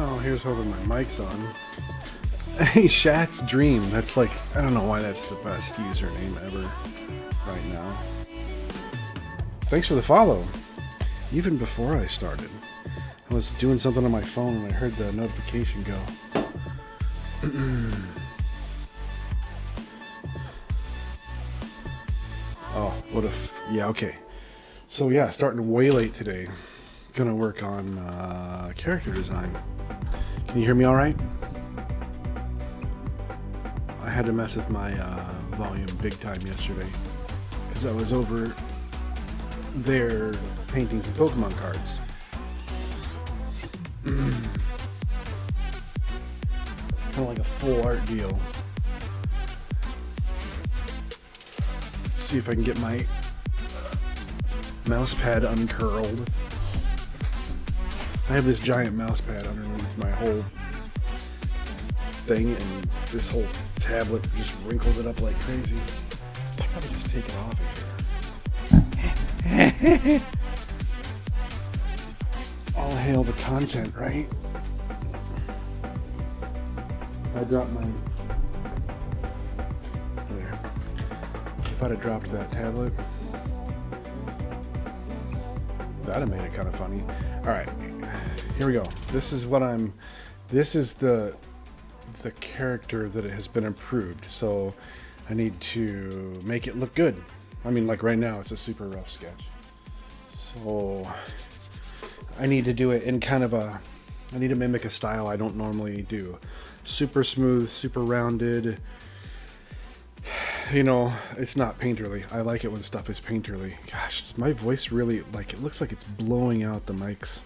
Oh, here's hoping my mic's on. Hey, Shat's Dream. That's like, I don't know why that's the best username ever right now. Thanks for the follow. Even before I started, I was doing something on my phone and I heard the notification go. Oh, what if... Yeah, okay. So yeah, starting way late today. Gonna work on character design. Can you hear me all right? I had to mess with my volume big time yesterday because I was over there painting some Pokemon cards. Kind of like a full art deal. Let's see if I can get my mouse pad uncurled. I have this giant mouse pad underneath my whole thing, and this whole tablet just wrinkles it up like crazy. I should probably just take it off of here. All hail the content, right? If I drop my... There. If I'd have dropped that tablet, that'd have made it kind of funny. Alright, here we go. This is what I'm... This is the character that it has been improved, so I need to make it look good. I mean, like right now it's a super rough sketch, so I need to do it in kind of a... I need to mimic a style I don't normally do. Super smooth, super rounded. You know, it's not painterly. I like it when stuff is painterly. Gosh, my voice really, like, it looks like it's blowing out the mic's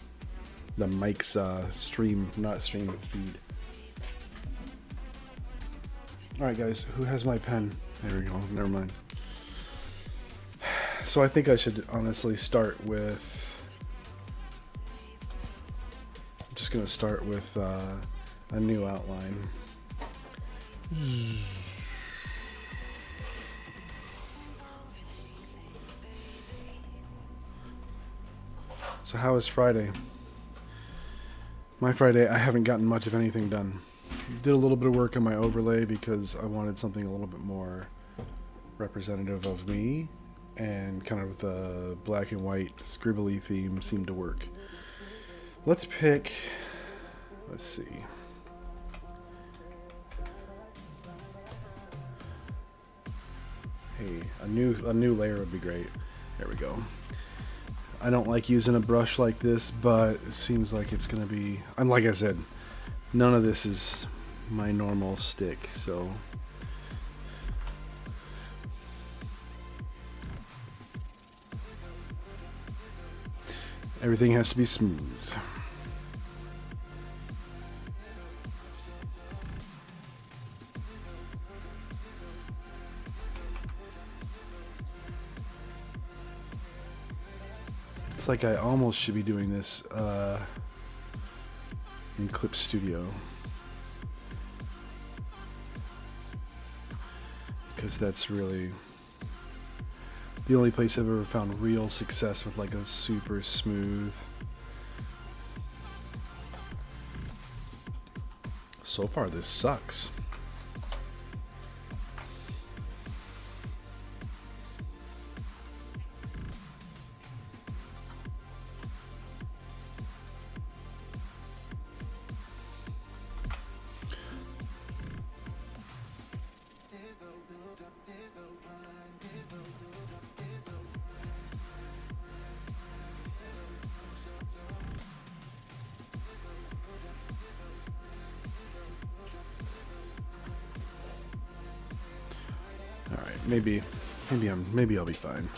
stream, not stream, feed. Alright guys, who has my pen? There we go, never mind. So I think I should honestly start with... I'm just going to start with a new outline. So how is Friday? My Friday, I haven't gotten much of anything done. Did a little bit of work on my overlay because I wanted something a little bit more representative of me, and kind of the black and white scribbly theme seemed to work. Let's pick, let's see. Hey, a new layer would be great. There we go. I don't like using a brush like this, but it seems like it's gonna be, and like I said, none of this is my normal stick, so everything has to be smooth. It's like I almost should be doing this in Clip Studio, because that's really the only place I've ever found real success with like a super smooth. So far this sucks. Maybe I'll be fine.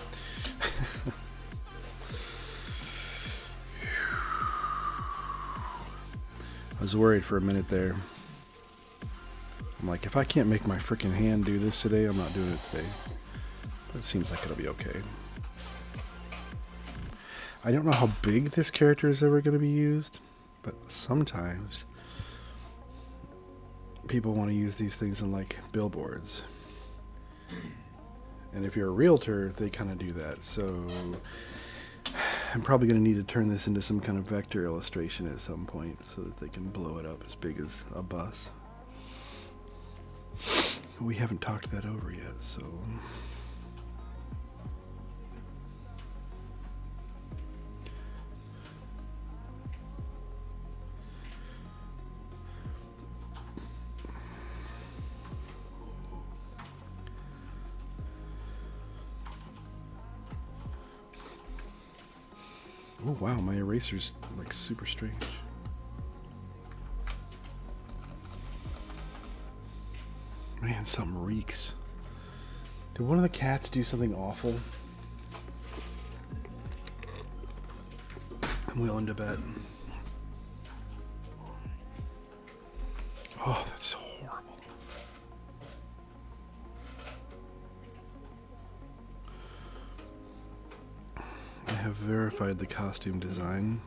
I was worried for a minute there. I'm like, if I can't make my freaking hand do this today, I'm not doing it today. But it seems like it'll be okay. I don't know how big this character is ever going to be used, but sometimes people want to use these things in like billboards. And if you're a realtor, they kind of do that. So I'm probably going to need to turn this into some kind of vector illustration at some point so that they can blow it up as big as a bus. We haven't talked that over yet, so... Oh wow, my eraser's like super strange. Man, something reeks. Did one of the cats do something awful? I'm willing to bet. Oh, that's horrible. I have verified the costume design.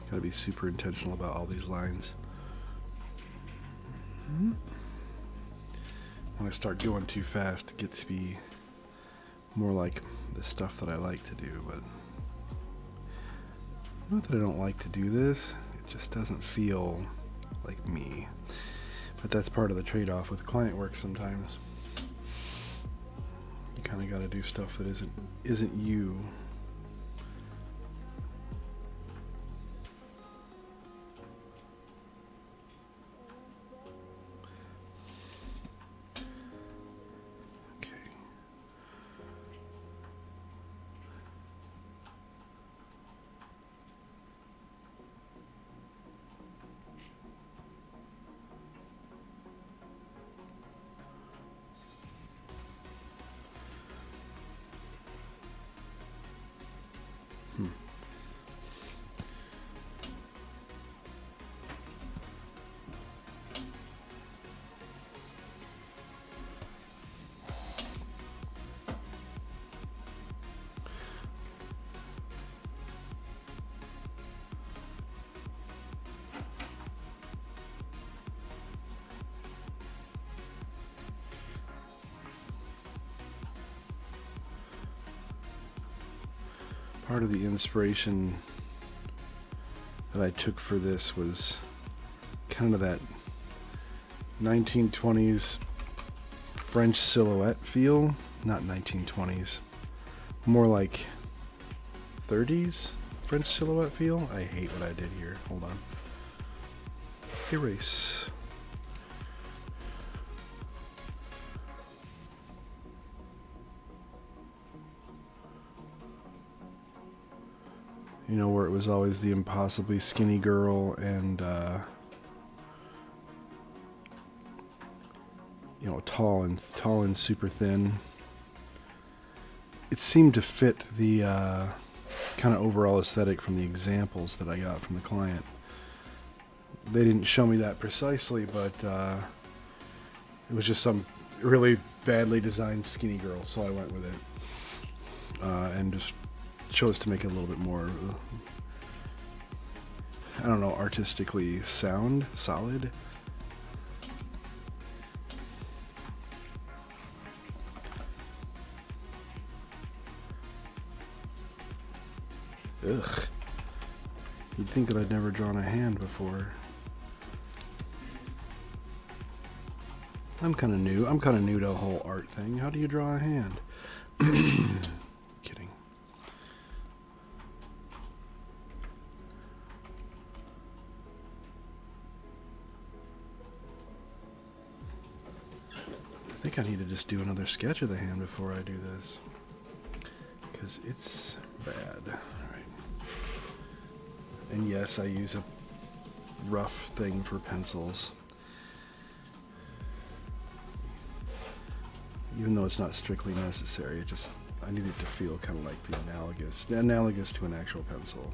Gotta be super intentional about all these lines. When I start going too fast, it gets to be more like the stuff that I like to do, but not that I don't like to do this, it just doesn't feel like me. But that's part of the trade-off with client work sometimes. You kind of got to do stuff that isn't you. Part of the inspiration that I took for this was kind of that 1920s French silhouette feel. Not 1920s, more like 30s French silhouette feel. I hate what I did here. Hold on. Erase. You know, where it was always the impossibly skinny girl and, you know, tall and super thin. It seemed to fit the kind of overall aesthetic from the examples that I got from the client. They didn't show me that precisely, but it was just some really badly designed skinny girl, so I went with it. And just chose to make it a little bit more, I don't know, artistically solid. Ugh. You'd think that I'd never drawn a hand before. I'm kind of new. I'm kind of new to the whole art thing. How do you draw a hand? Kidding. I think I need to just do another sketch of the hand before I do this, because it's bad. All right. And yes, I use a rough thing for pencils, even though it's not strictly necessary. I need it to feel kind of like the analogous to an actual pencil.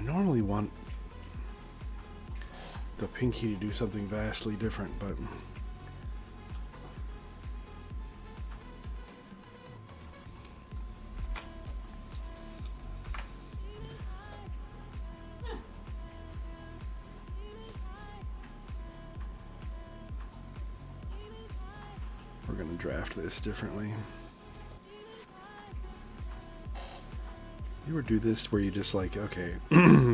I normally want the pinky to do something vastly different, but we're going to draft this differently. You ever do this where you just like, okay,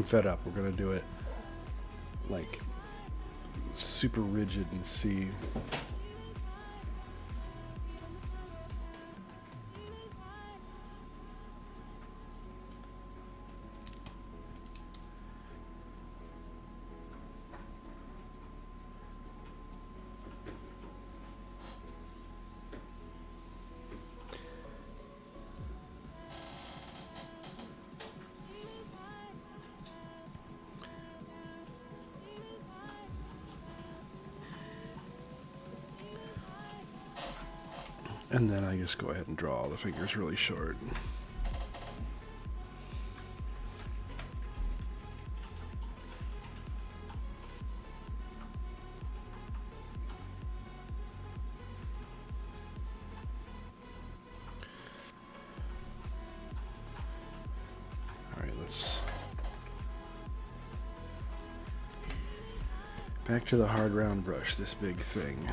fed up, we're going to do it like super rigid and see. And then I just go ahead and draw all the fingers really short. All right, let's back to the hard round brush, this big thing.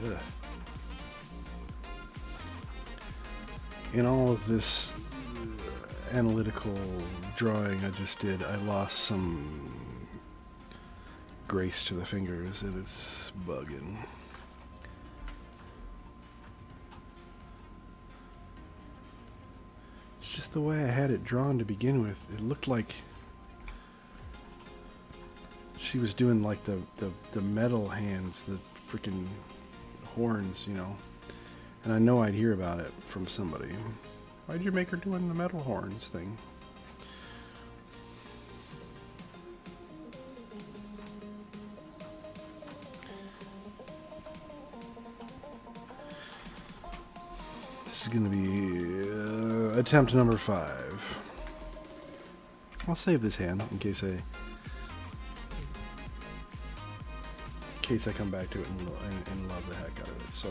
Ugh. In all of this analytical drawing I just did, I lost some grace to the fingers, and it's bugging. It's just the way I had it drawn to begin with. It looked like she was doing like the metal hands, the freaking horns, you know. And I know I'd hear about it from somebody. Why'd you make her doing the metal horns thing? This is going to be attempt number 5. I'll save this hand in case I come back to it and love the heck out of it. So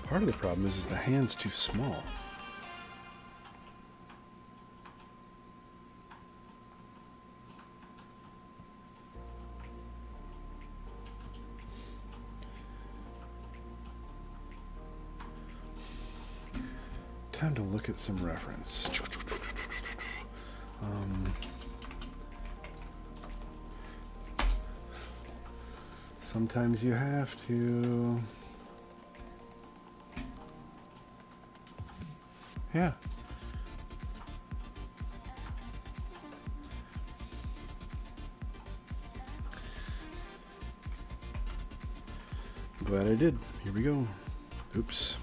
part of the problem is the hand's too small. Time to look at some reference. Sometimes you have to. Yeah. glad I did. Here we go. Oops.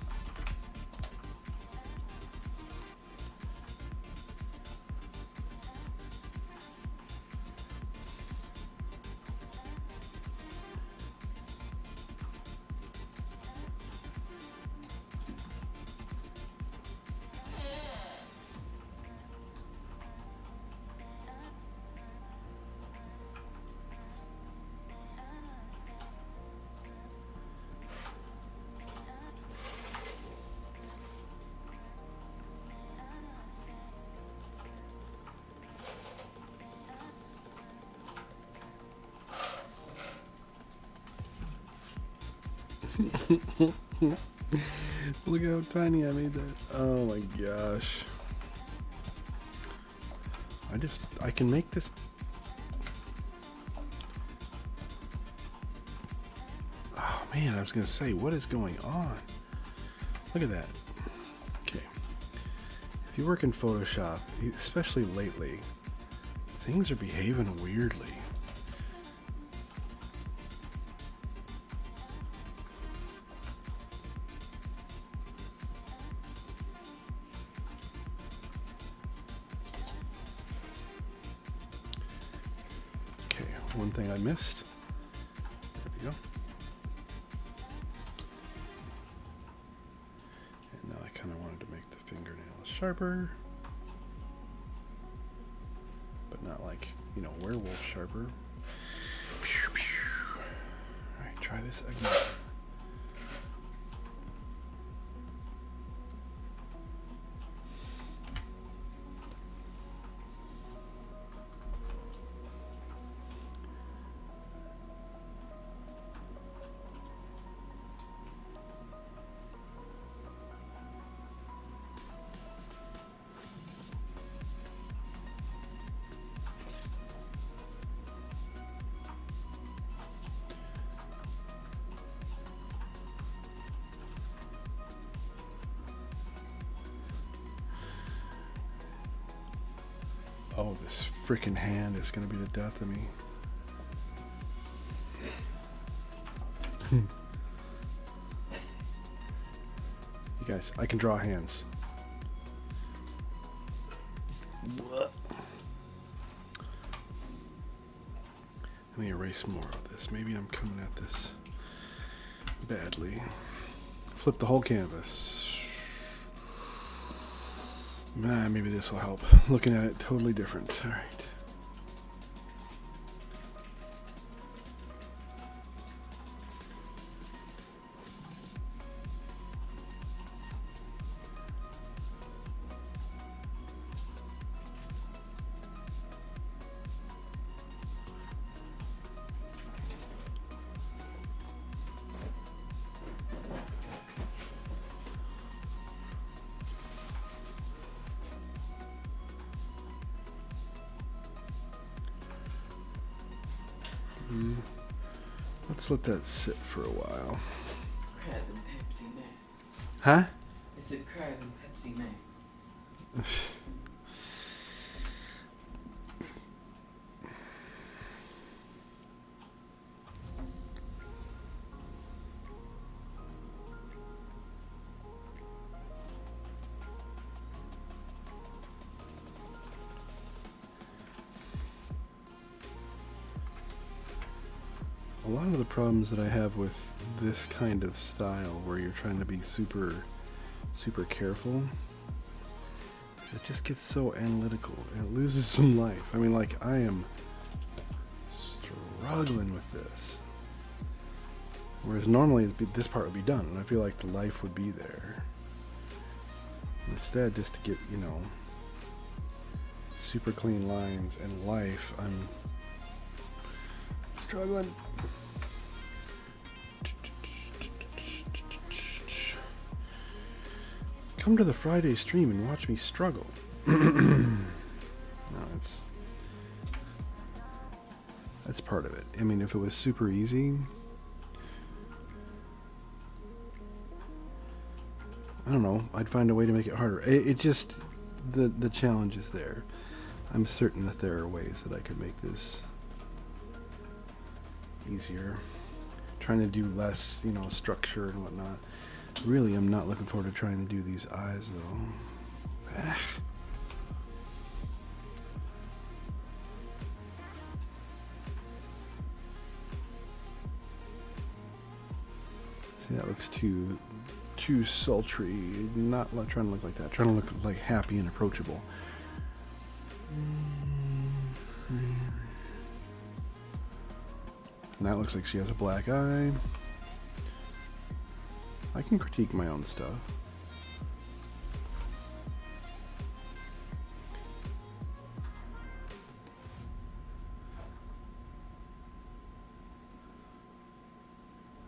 Look how tiny I made that. Oh my gosh. I can make this. Oh man, I was gonna say, what is going on? Look at that. Okay. If you work in Photoshop, especially lately, things are behaving weirdly. One thing I missed. There we go. And now I kind of wanted to make the fingernails sharper. But not like, you know, werewolf sharper. Alright, try this again. Oh, this freaking hand is gonna be the death of me. You guys, I can draw hands. What? Let me erase more of this. Maybe I'm coming at this badly. Flip the whole canvas. Maybe this will help. Looking at it totally different. All right. Let's let that sit for a while. Crab and Pepsi Max. Huh? I said crab and Pepsi Max. A lot of the problems that I have with this kind of style, where you're trying to be super careful, it just gets so analytical and it loses some life. I mean, like, I am struggling with this, whereas normally this part would be done and I feel like the life would be there. Instead, just to get, you know, super clean lines and life, I'm struggling. Come to the Friday stream and watch me struggle. No, that's part of it. I mean, if it was super easy, I don't know, I'd find a way to make it harder. It just, the challenge is there. I'm certain that there are ways that I could make this easier. trying to do less, you know, structure and whatnot. Really, I'm not looking forward to trying to do these eyes though. Ugh. See, that looks too sultry. Not trying to look like that. Trying to look like happy and approachable. And that looks like she has a black eye. I can critique my own stuff.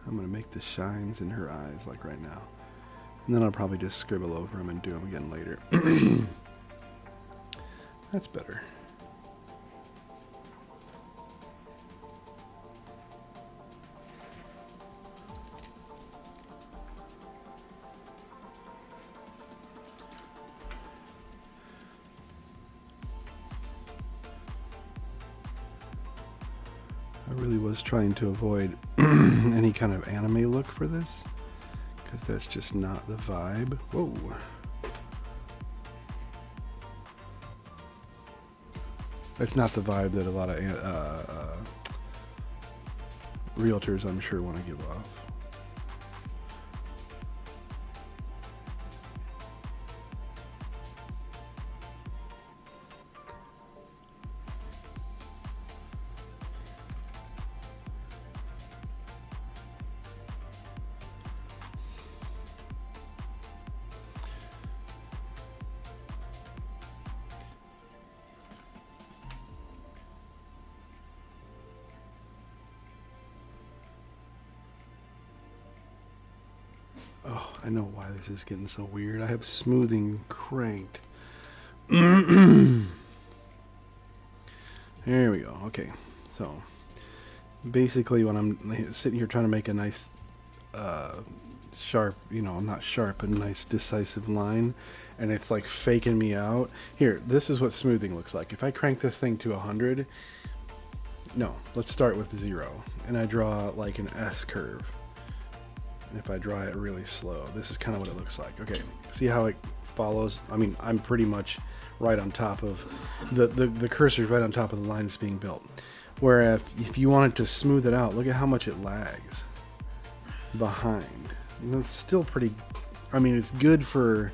I'm going to make the shines in her eyes like right now. And then I'll probably just scribble over them and do them again later. That's better. I really was trying to avoid any kind of anime look for this, because that's just not the vibe. Whoa. That's not the vibe that a lot of realtors, I'm sure, want to give off. Oh, I know why this is getting so weird. I have smoothing cranked. There we go. Okay, so basically when I'm sitting here trying to make a nice sharp, you know, not sharp, a nice decisive line, and it's like faking me out. Here, this is what smoothing looks like. If I crank this thing to 100, no, let's start with 0, and I draw like an S curve. And if I draw it really slow, this is kind of what it looks like. Okay, see how it follows? I mean, I'm pretty much right on top of the cursor's right on top of the line that's being built. Whereas if you wanted to smooth it out, look at how much it lags behind. And it's still pretty, I mean, it's good for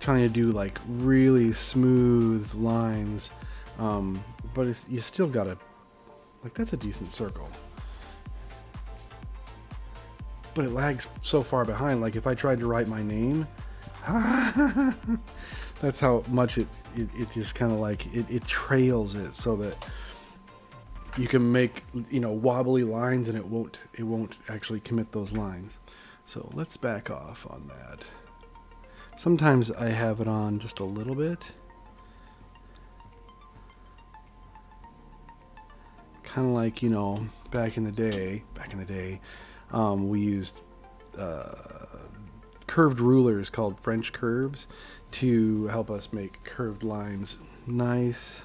trying to do like really smooth lines, but you still gotta, like, that's a decent circle. But it lags so far behind. Like if I tried to write my name, that's how much it just kind of like it trails it, so that you can make, you know, wobbly lines and it won't actually commit those lines. So let's back off on that. Sometimes I have it on just a little bit, kind of like, you know, back in the day we used curved rulers called French curves to help us make curved lines nice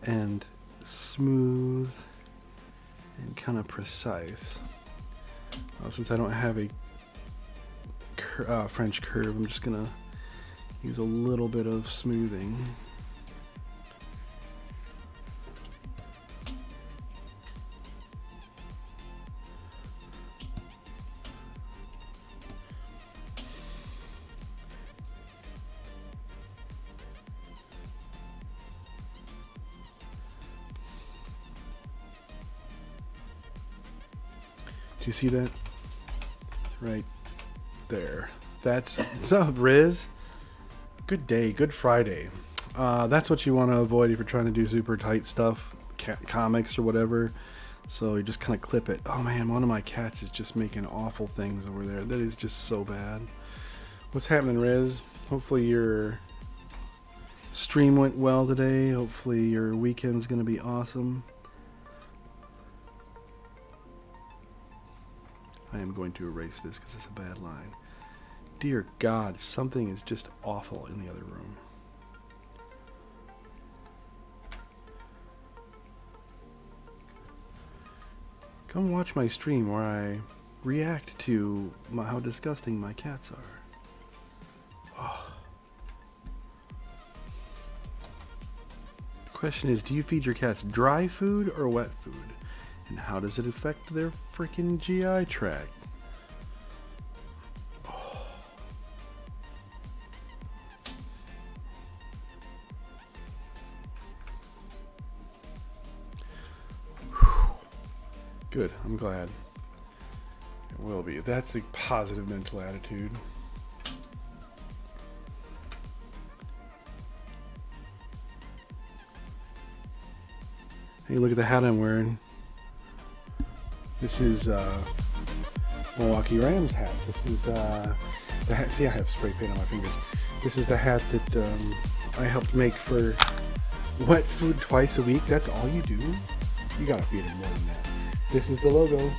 and smooth and kind of precise. Since I don't have a French curve, I'm just gonna use a little bit of smoothing. Do you see that? Right there. That's Riz. Good day, good Friday. That's what you want to avoid if you're trying to do super tight stuff, comics or whatever. So you just kind of clip it. Oh man, one of my cats is just making awful things over there. That is just so bad. What's happening, Riz? Hopefully your stream went well today. Hopefully your weekend's gonna be awesome. I am going to erase this because it's a bad line. Dear God, something is just awful in the other room. Come watch my stream where I react to how disgusting my cats are. Oh. The question is, do you feed your cats dry food or wet food? And how does it affect their freaking GI tract? Oh. Good, I'm glad. It will be. That's a positive mental attitude. Hey, look at the hat I'm wearing. This is Milwaukee Rams hat. This is the hat. See, I have spray paint on my fingers. This is the hat that I helped make for wet food twice a week. That's all you do? You gotta feed it more than that. This is the logo.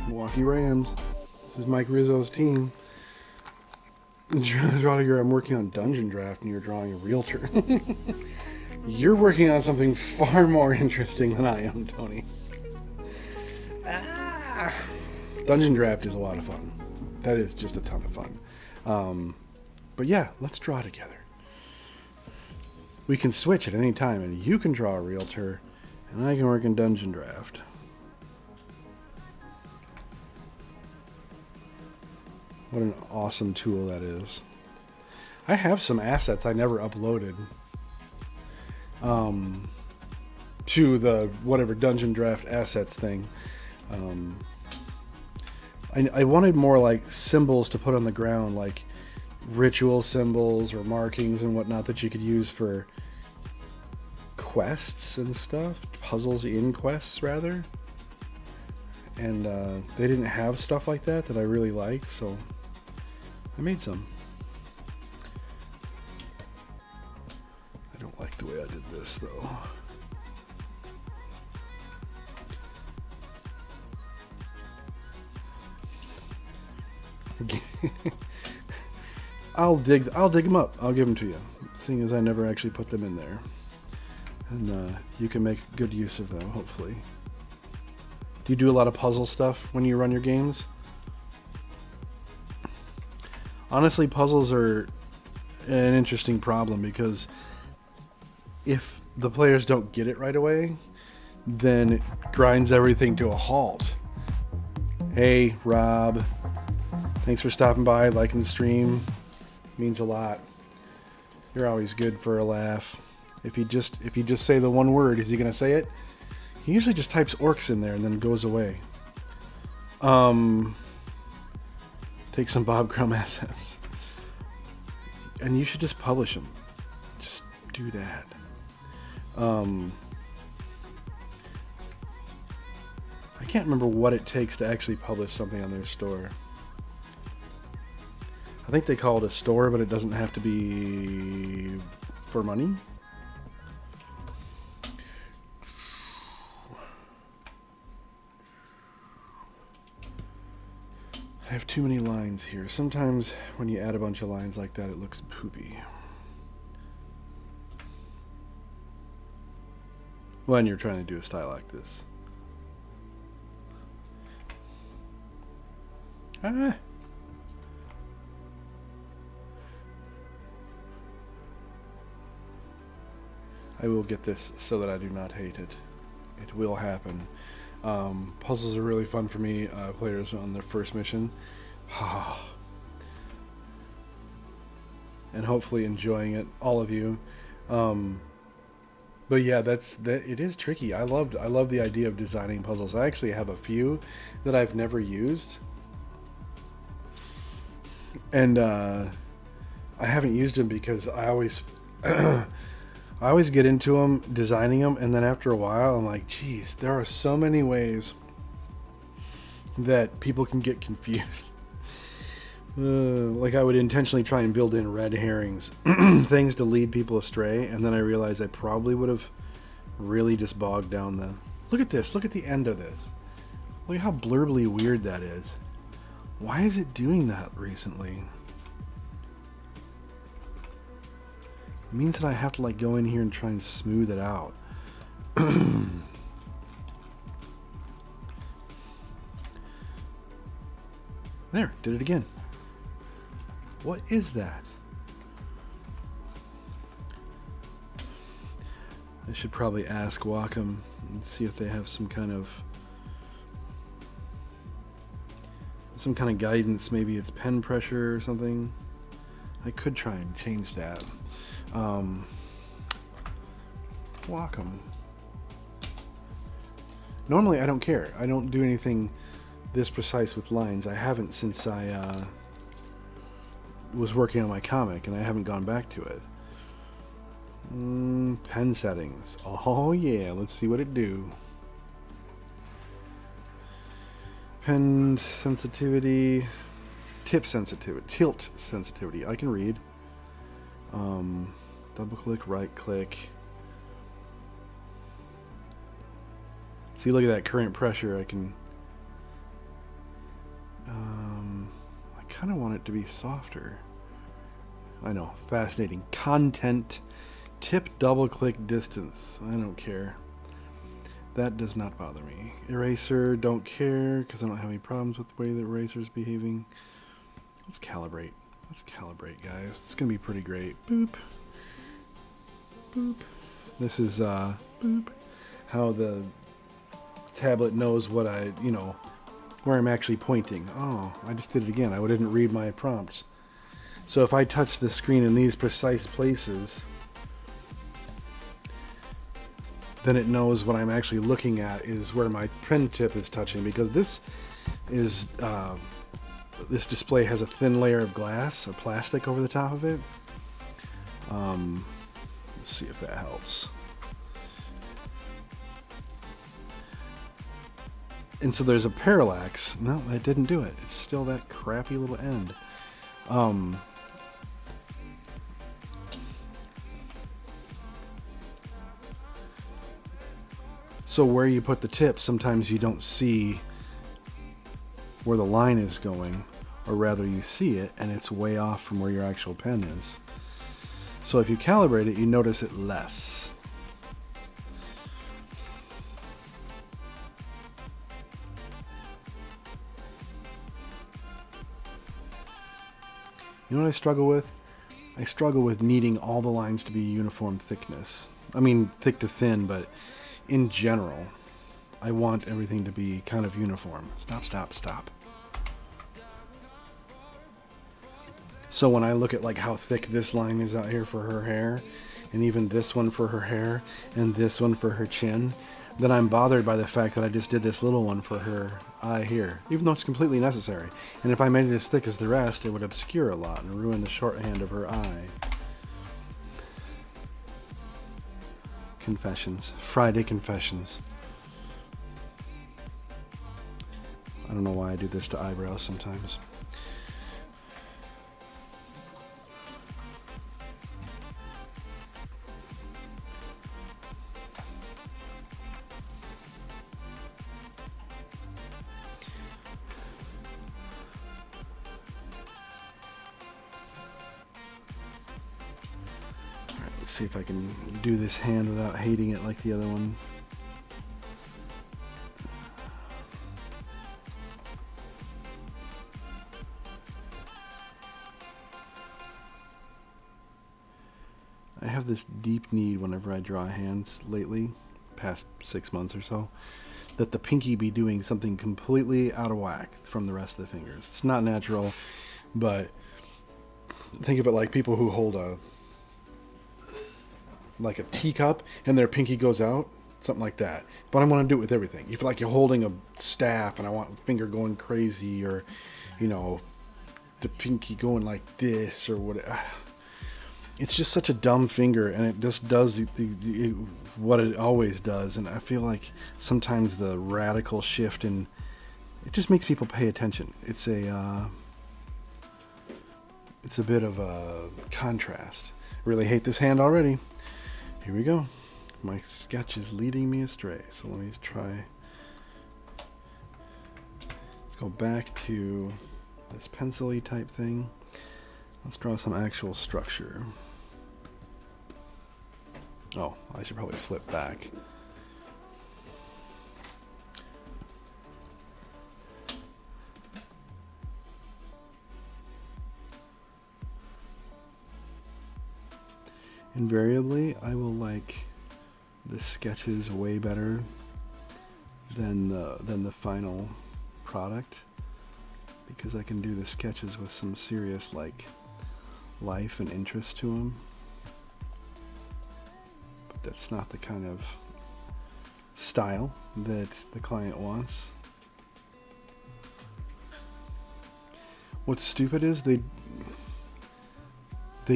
Milwaukee Rams. This is Mike Rizzo's team. I'm working on Dungeon Draft and you're drawing a realtor. You're working on something far more interesting than I am, Tony. Dungeon Draft is a lot of fun. That is just a ton of fun. But yeah, let's draw together. We can switch at any time, and you can draw a realtor, and I can work in Dungeon Draft. What an awesome tool that is. I have some assets I never uploaded to the whatever Dungeon Draft assets thing. I wanted more like symbols to put on the ground, like ritual symbols or markings and whatnot that you could use for quests and stuff, puzzles in quests rather. And they didn't have stuff like that I really like, so I made some. I don't like the way I did this though. I'll dig them up. I'll give them to you, seeing as I never actually put them in there, and you can make good use of them. Hopefully. Do you do a lot of puzzle stuff when you run your games? Honestly, puzzles are an interesting problem because if the players don't get it right away, then it grinds everything to a halt. Hey, Rob. Thanks for stopping by, liking the stream. Means a lot. You're always good for a laugh. If you just say the one word, is he gonna say it? He usually just types orcs in there and then goes away. Take some Bob Crumb assets. And you should just publish them. Just do that. I can't remember what it takes to actually publish something on their store. I think they call it a store, but it doesn't have to be for money. I have too many lines here. Sometimes when you add a bunch of lines like that, it looks poopy. When you're trying to do a style like this. I will get this so that I do not hate it. It will happen. Puzzles are really fun for me. Players on their first mission. And hopefully enjoying it, all of you. But yeah, it is tricky. I love the idea of designing puzzles. I actually have a few that I've never used. And I haven't used them because I always I always get into them, designing them, and then after a while I'm like, geez, there are so many ways that people can get confused. Like I would intentionally try and build in red herrings, things to lead people astray, and then I realized I probably would have really just bogged down the... Look at this, look at the end of this. Look at how blurbly weird that is. Why is it doing that recently? It means that I have to like go in here and try and smooth it out. There, did it again. What is that? I should probably ask Wacom and see if they have some kind of guidance. Maybe it's pen pressure or something. I could try and change that. Wacom. Normally I don't care. I don't do anything this precise with lines. I haven't since I was working on my comic, and I haven't gone back to it. Pen settings. Oh yeah, let's see what it do. Pen sensitivity, tip sensitivity, tilt sensitivity. I can read. Double click, right click. See, look at that current pressure. I can. I kind of want it to be softer. I know, fascinating. Content, tip, double click, distance. I don't care. That does not bother me. Eraser, don't care, because I don't have any problems with the way the eraser is behaving. Let's calibrate. Let's calibrate, guys. It's going to be pretty great. Boop. Boop. This is, boop. How the tablet knows what where I'm actually pointing. Oh, I just did it again. I didn't read my prompts. So if I touch the screen in these precise places, then it knows what I'm actually looking at is where my pen tip is touching, because this is this display has a thin layer of glass or plastic over the top of it. Let's see if that helps. And so there's a parallax. No, that didn't do it. It's still that crappy little end. So where you put the tip, sometimes you don't see where the line is going, or rather you see it and it's way off from where your actual pen is. So if you calibrate it, you notice it less. You know what I struggle with? I struggle with needing all the lines to be uniform thickness. I mean, thick to thin, but in general, I want everything to be kind of uniform. Stop, stop, stop. So when I look at like how thick this line is out here for her hair, and even this one for her hair, and this one for her chin, then I'm bothered by the fact that I just did this little one for her eye here, even though it's completely necessary. And if I made it as thick as the rest, it would obscure a lot and ruin the shorthand of her eye. Confessions. Friday confessions. I don't know why I do this to eyebrows sometimes. Let's see if I can do this hand without hating it like the other one. I have this deep need whenever I draw hands lately, past 6 months or so, that the pinky be doing something completely out of whack from the rest of the fingers. It's not natural, but think of it like people who hold a teacup and their pinky goes out, something like that. But I want to do it with everything. You feel like you're holding a staff and I want finger going crazy, or the pinky going like this or whatever. It's just such a dumb finger, and it just does what it always does. And I feel like sometimes the radical shift in it just makes people pay attention. It's a bit of a contrast. I really hate this hand already. Here we go. My sketch is leading me astray. So let me try. Let's go back to this pencil-y type thing. Let's draw some actual structure. Oh, I should probably flip back. invariably I will like the sketches way better than the final product, because I can do the sketches with some serious like life and interest to them. But that's not the kind of style that the client wants. What's stupid is they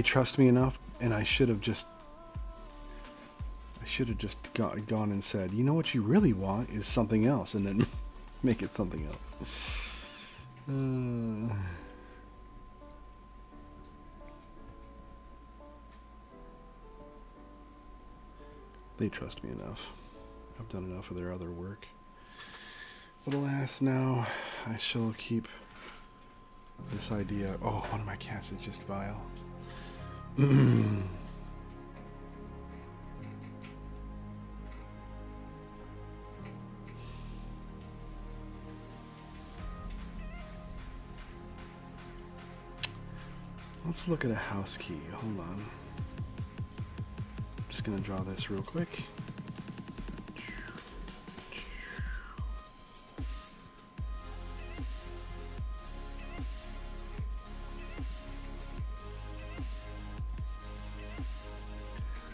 trust me enough, and I should have just gone and said, you know what you really want is something else, and then make it something else. They trust me enough. I've done enough of their other work. But alas, now I shall keep this idea. Oh, one of my cats is just vile. Let's look at a house key. Hold on. Just gonna draw this real quick.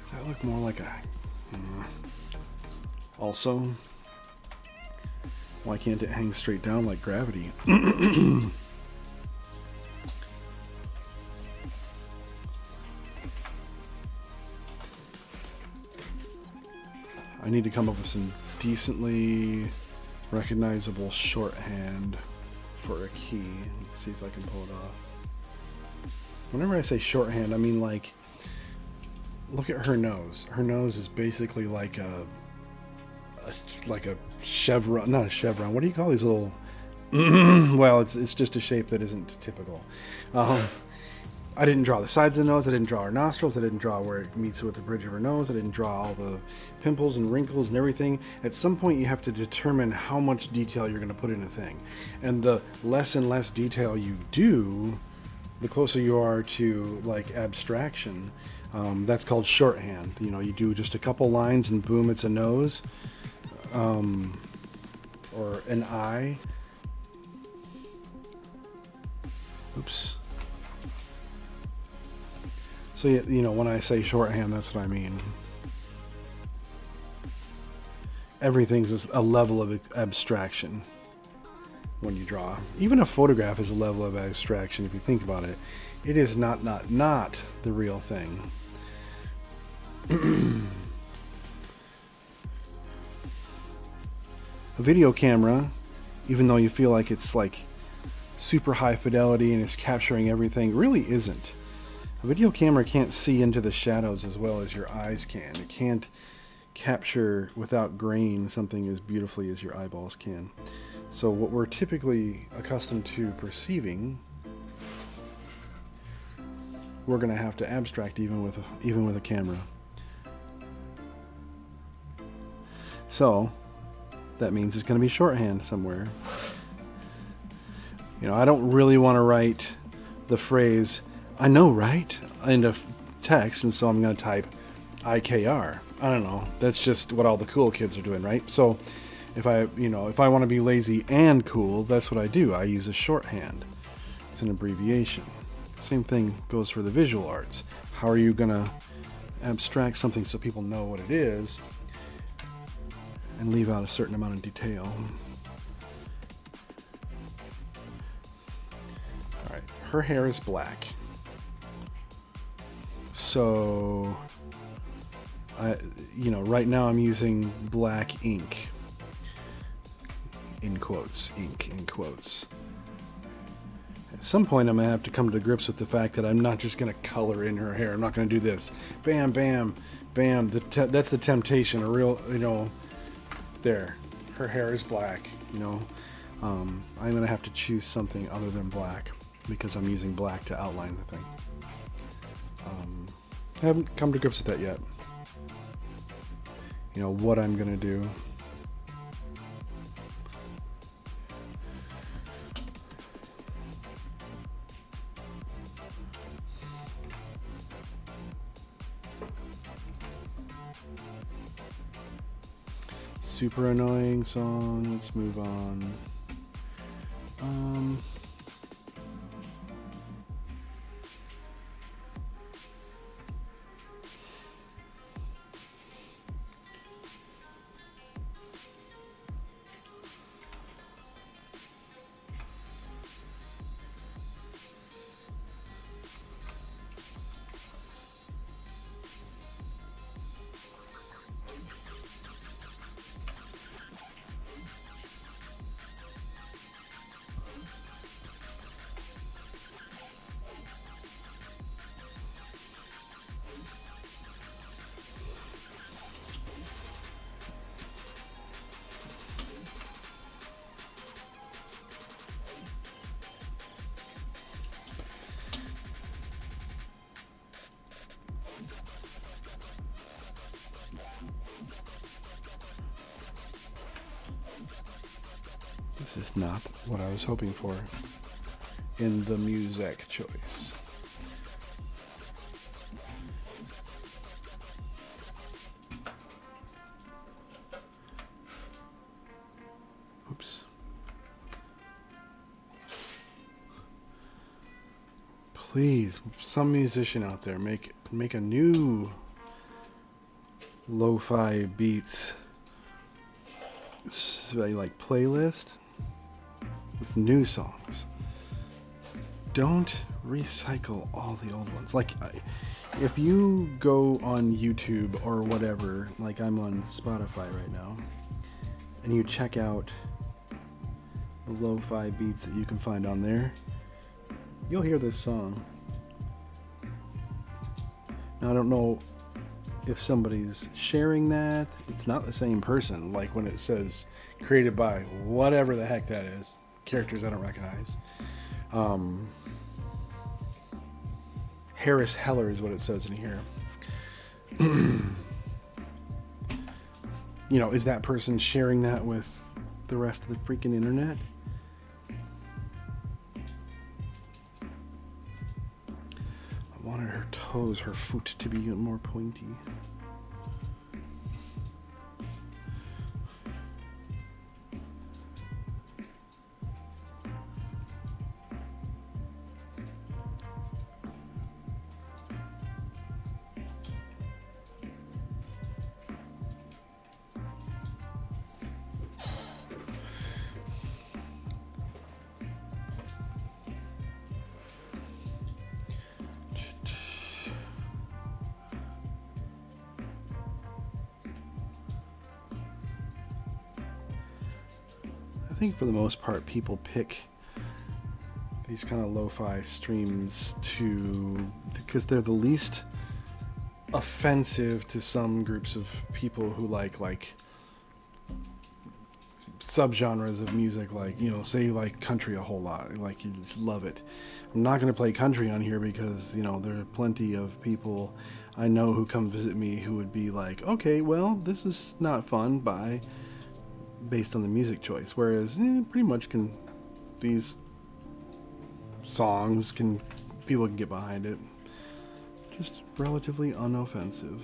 Does that look more like a... Also, why can't it hang straight down like gravity? I need to come up with some decently recognizable shorthand for a key. Let's see if I can pull it off. Whenever I say shorthand, I mean like, look at her nose. Her nose is basically like a chevron, not a chevron. What do you call these little? Well, it's just a shape that isn't typical. I didn't draw the sides of the nose, I didn't draw her nostrils, I didn't draw where it meets with the bridge of her nose, I didn't draw all the pimples and wrinkles and everything. At some point you have to determine how much detail you're going to put in a thing. And the less and less detail you do, the closer you are to like abstraction. That's called shorthand. You know, you do just a couple lines and boom, it's a nose. Or an eye. Oops. So, you know, when I say shorthand, that's what I mean. Everything's a level of abstraction when you draw. Even a photograph is a level of abstraction if you think about it. It is not the real thing. A video camera, even though you feel like it's like super high fidelity and it's capturing everything, really isn't. A video camera can't see into the shadows as well as your eyes can. It can't capture without grain something as beautifully as your eyeballs can. So what we're typically accustomed to perceiving, we're going to have to abstract even with a camera. So that means it's going to be shorthand somewhere. You know, I don't really want to write the phrase "I know, right?" into text, and so I'm going to type IKR. I don't know. That's just what all the cool kids are doing, right? So if I want to be lazy and cool, that's what I do. I use a shorthand. It's an abbreviation. Same thing goes for the visual arts. How are you going to abstract something so people know what it is and leave out a certain amount of detail? All right, her hair is black. So, right now I'm using black ink. In quotes, ink in quotes. At some point I'm going to have to come to grips with the fact that I'm not just going to color in her hair. I'm not going to do this. Bam, bam, bam. That's the temptation. A real, there. Her hair is black, I'm going to have to choose something other than black because I'm using black to outline the thing. I haven't come to grips with that yet. What I'm going to do. super annoying song. Let's move on. This is not what I was hoping for in the music choice. Oops. Please, some musician out there, make a new lo-fi beats like playlist with new songs. Don't recycle all the old ones. Like, if you go on YouTube or whatever, like I'm on Spotify right now, and you check out the lo-fi beats that you can find on there, you'll hear this song. Now, I don't know if somebody's sharing that. It's not the same person. Like when it says created by whatever the heck that is, characters I don't recognize. Harris Heller is what it says in here. You know, is that person sharing that with the rest of the freaking internet? I wanted her toes, her foot to be more pointy. I think for the most part, people pick these kind of lo-fi streams because they're the least offensive to some groups of people who like subgenres of music, like, you know, say you like country a whole lot, like you just love it. I'm not going to play country on here because, you know, there are plenty of people I know who come visit me who would be like, okay, well, this is not fun, bye, based on the music choice. Whereas pretty much these songs people can get behind it, just relatively unoffensive.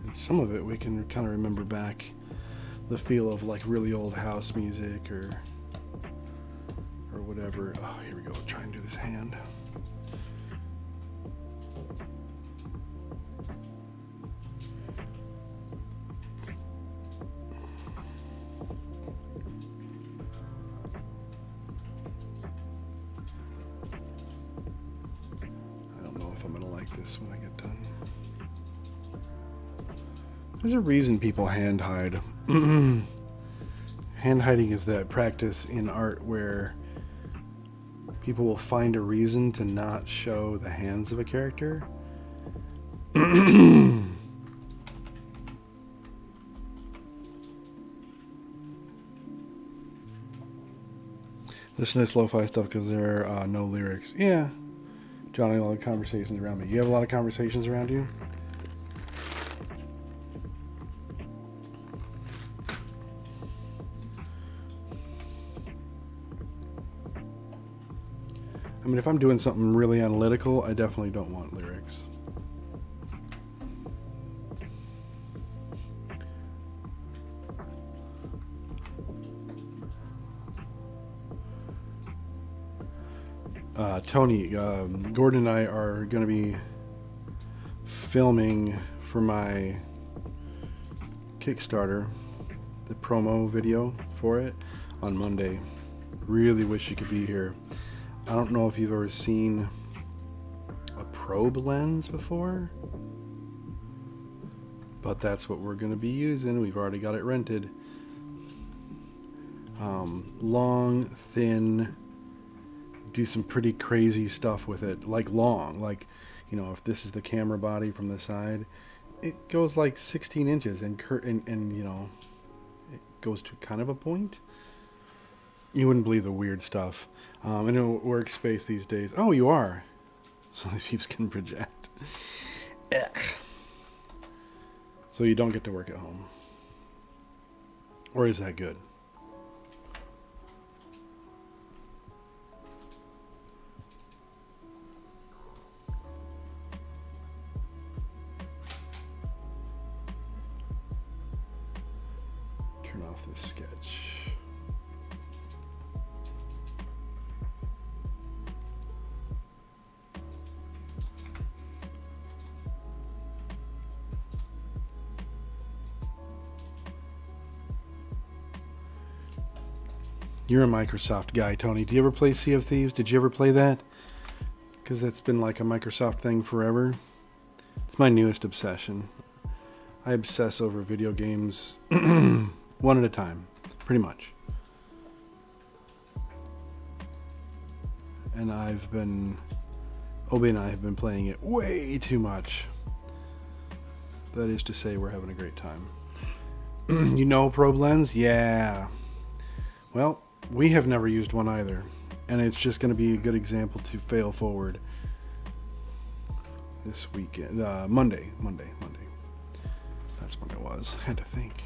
And some of it we can kind of remember back the feel of like really old house music or whatever. Oh, here we go. Try and do this hand. This when I get done. There's a reason people hand hide. Hand hiding is that practice in art where people will find a reason to not show the hands of a character. Listen to this lo-fi stuff because there are no lyrics. Yeah. Johnny, a lot of conversations around me. You have a lot of conversations around you? I mean, if I'm doing something really analytical, I definitely don't want lyrics. Tony, Gordon and I are going to be filming for my Kickstarter, the promo video for it on Monday. Really wish you could be here. I don't know if you've ever seen a probe lens before, but that's what we're going to be using. We've already got it rented. Long, thin, do some pretty crazy stuff with it. Like long, like, you know, if this is the camera body from the side, it goes like 16 inches and you know, it goes to kind of a point. You wouldn't believe the weird stuff. In a workspace these days. Oh, you are. So these peeps can project. Ugh. So you don't get to work at home. Or is that good? Turn off this sketch. You're a Microsoft guy, Tony. Do you ever play Sea of Thieves? Did you ever play that? Because that's been like a Microsoft thing forever. It's my newest obsession. I obsess over video games one at a time, pretty much. And Obi and I have been playing it way too much. That is to say, we're having a great time. You know probe lens? Yeah. Well, we have never used one either, and it's just going to be a good example to fail forward this weekend. Monday. That's when it was. I had to think.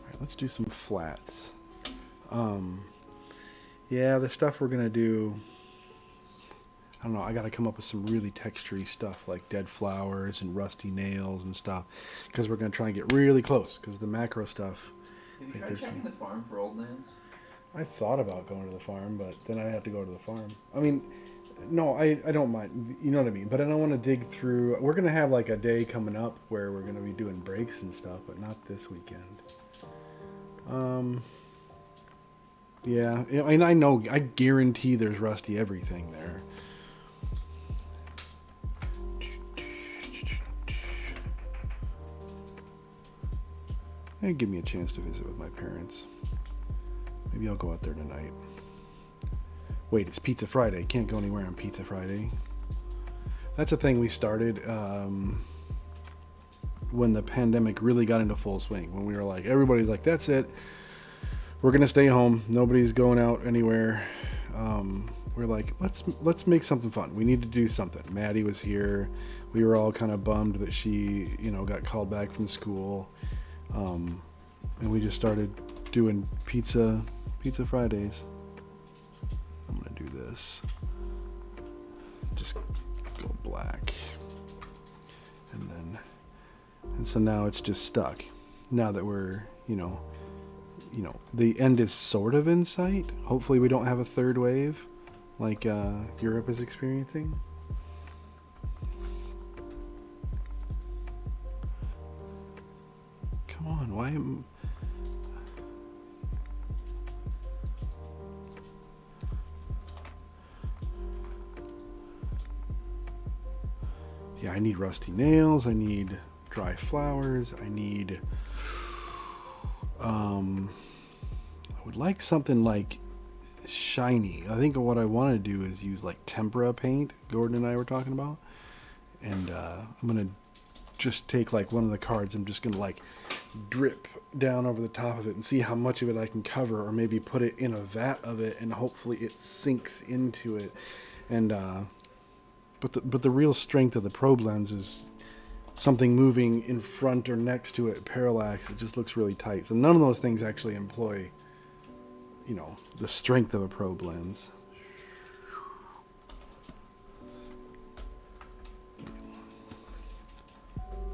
Alright, let's do some flats. Yeah, the stuff we're going to do, I don't know, I got to come up with some really textury stuff like dead flowers and rusty nails and stuff, because we're going to try and get really close, because the macro stuff. Have you tried checking the farm for old lands? I thought about going to the farm, but then I have to go to the farm. I mean, no, I don't mind, you know what I mean, but I don't want to dig through. We're going to have like a day coming up where we're going to be doing breaks and stuff, but not this weekend. Yeah, I mean, I guarantee there's rusty everything there. And give me a chance to visit with my parents. Maybe I'll go out there tonight. Wait, it's Pizza Friday. Can't go anywhere on Pizza Friday. That's a thing we started when the pandemic really got into full swing. When we were like, everybody's like, that's it. We're gonna stay home. Nobody's going out anywhere. We're like, let's make something fun. We need to do something. Maddie was here. We were all kind of bummed that she, got called back from school. And we just started doing Pizza Fridays. I'm gonna do this. Just go black. And so now it's just stuck. Now that we're, the end is sort of in sight. Hopefully we don't have a third wave like Europe is experiencing. Come on, why am... Yeah, I need rusty nails, I need dry flowers, I need... I would like something like shiny. I think what I want to do is use like tempera paint, Gordon and I were talking about. And I'm going to just take like one of the cards, I'm just going to like drip down over the top of it and see how much of it I can cover, or maybe put it in a vat of it and hopefully it sinks into it. And but the real strength of the probe lens is something moving in front or next to it, parallax. It just looks really tight. So none of those things actually employ, the strength of a probe lens.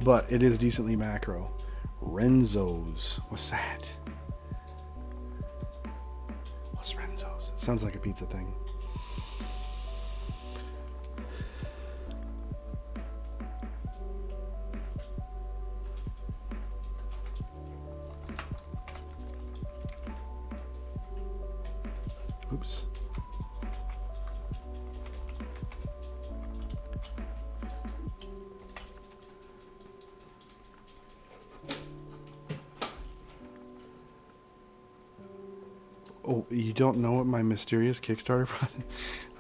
But it is decently macro. Renzo's. What's that? What's Renzo's? It sounds like a pizza thing. Oops. Oh, you don't know what my mysterious Kickstarter project?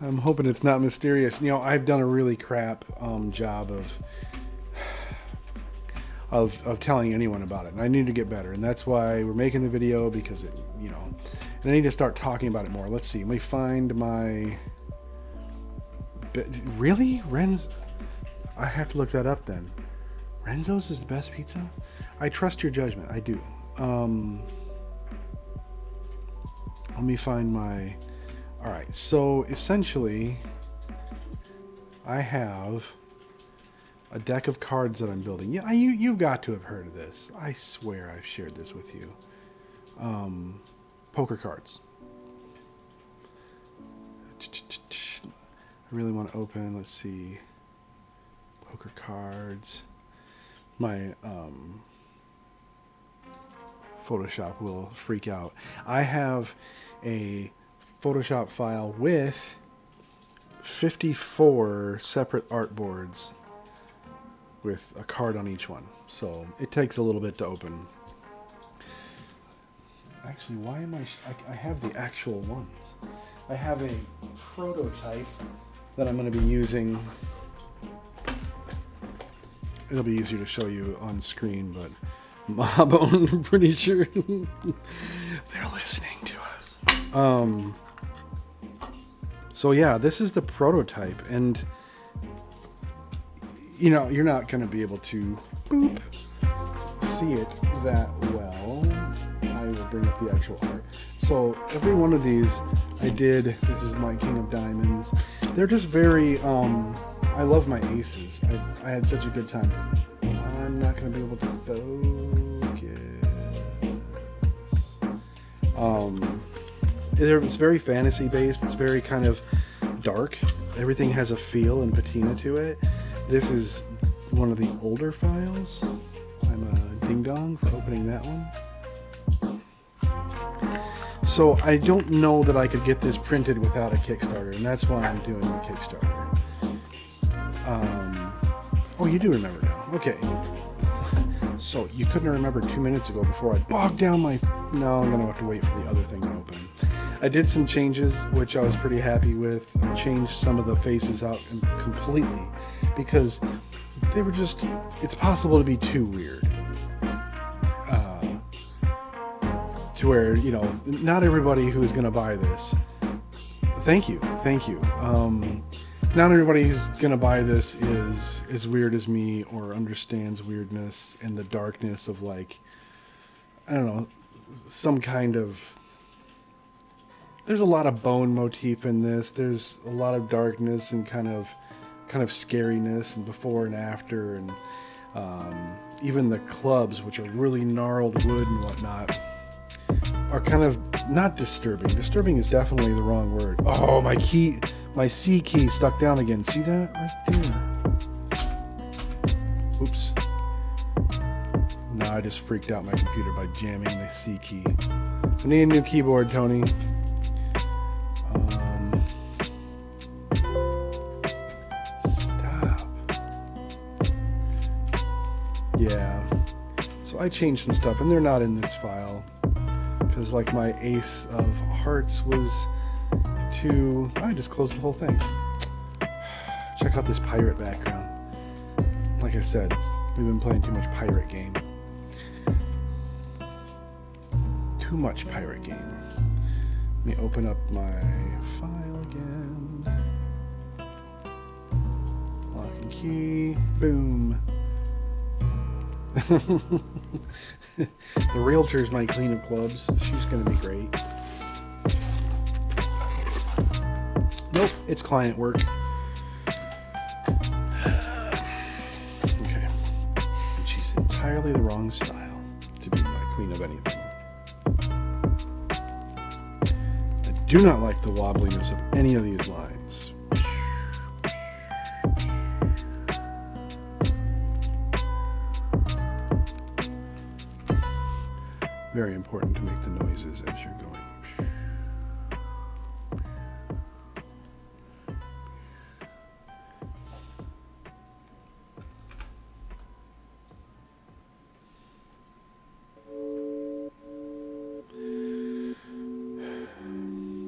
I'm hoping it's not mysterious. You know, I've done a really crap job of telling anyone about it, and I need to get better. And that's why we're making the video, because it, you know, and I need to start talking about it more. Let's see. Let me find my. Really, Renz? I have to look that up then. Renzo's is the best pizza? I trust your judgment. I do. Let me find my... Alright, so essentially I have a deck of cards that I'm building. Yeah, you've got to have heard of this. I swear I've shared this with you. Poker cards. I really want to open, let's see, poker cards. My Photoshop will freak out. I have a Photoshop file with 54 separate artboards with a card on each one. So it takes a little bit to open. Actually, why am I have the actual ones. I have a prototype that I'm going to be using. It'll be easier to show you on screen, but Mawbone, I'm pretty sure they're listening to us. So yeah, this is the prototype, and you know, you're not going to be able to see it that well. I will bring up the actual art. So every one of these I did, this is my King of Diamonds. They're just very, I love my aces. I had such a good time. I'm not going to be able to focus. It's very fantasy based. It's very kind of dark. Everything has a feel and patina to it. This is one of the older files. I'm a ding dong for opening that one. So I don't know that I could get this printed without a Kickstarter, and that's why I'm doing the Kickstarter. Oh, you do remember now. Okay. So you couldn't remember 2 minutes ago before I bogged down my... No, I'm going to have to wait for the other thing to open. I did some changes, which I was pretty happy with. I changed some of the faces out completely because they were just... It's possible to be too weird. To where, you know, not everybody who is going to buy this... Thank you. Not everybody who's going to buy this is as weird as me or understands weirdness and the darkness of, like, I don't know, some kind of... There's a lot of bone motif in this. There's a lot of darkness and kind of scariness and before and after, and even the clubs, which are really gnarled wood and whatnot, are kind of not disturbing. Disturbing is definitely the wrong word. Oh, my C key stuck down again. See that right there? Oops. Nah, I just freaked out my computer by jamming the C key. I need a new keyboard, Tony. Stop. Yeah. So I changed some stuff, and they're not in this file. Because, like, my ace of hearts was too... I just closed the whole thing. Check out this pirate background. Like I said, we've been playing too much pirate game. Too much pirate game. Let me open up my file again. Lock and key. Boom. The realtor's my queen of clubs. She's going to be great. Nope, it's client work. Okay. She's entirely the wrong style. queen of anything. I do not like the wobbliness of any of these lines. Very important to make the noises as you're going.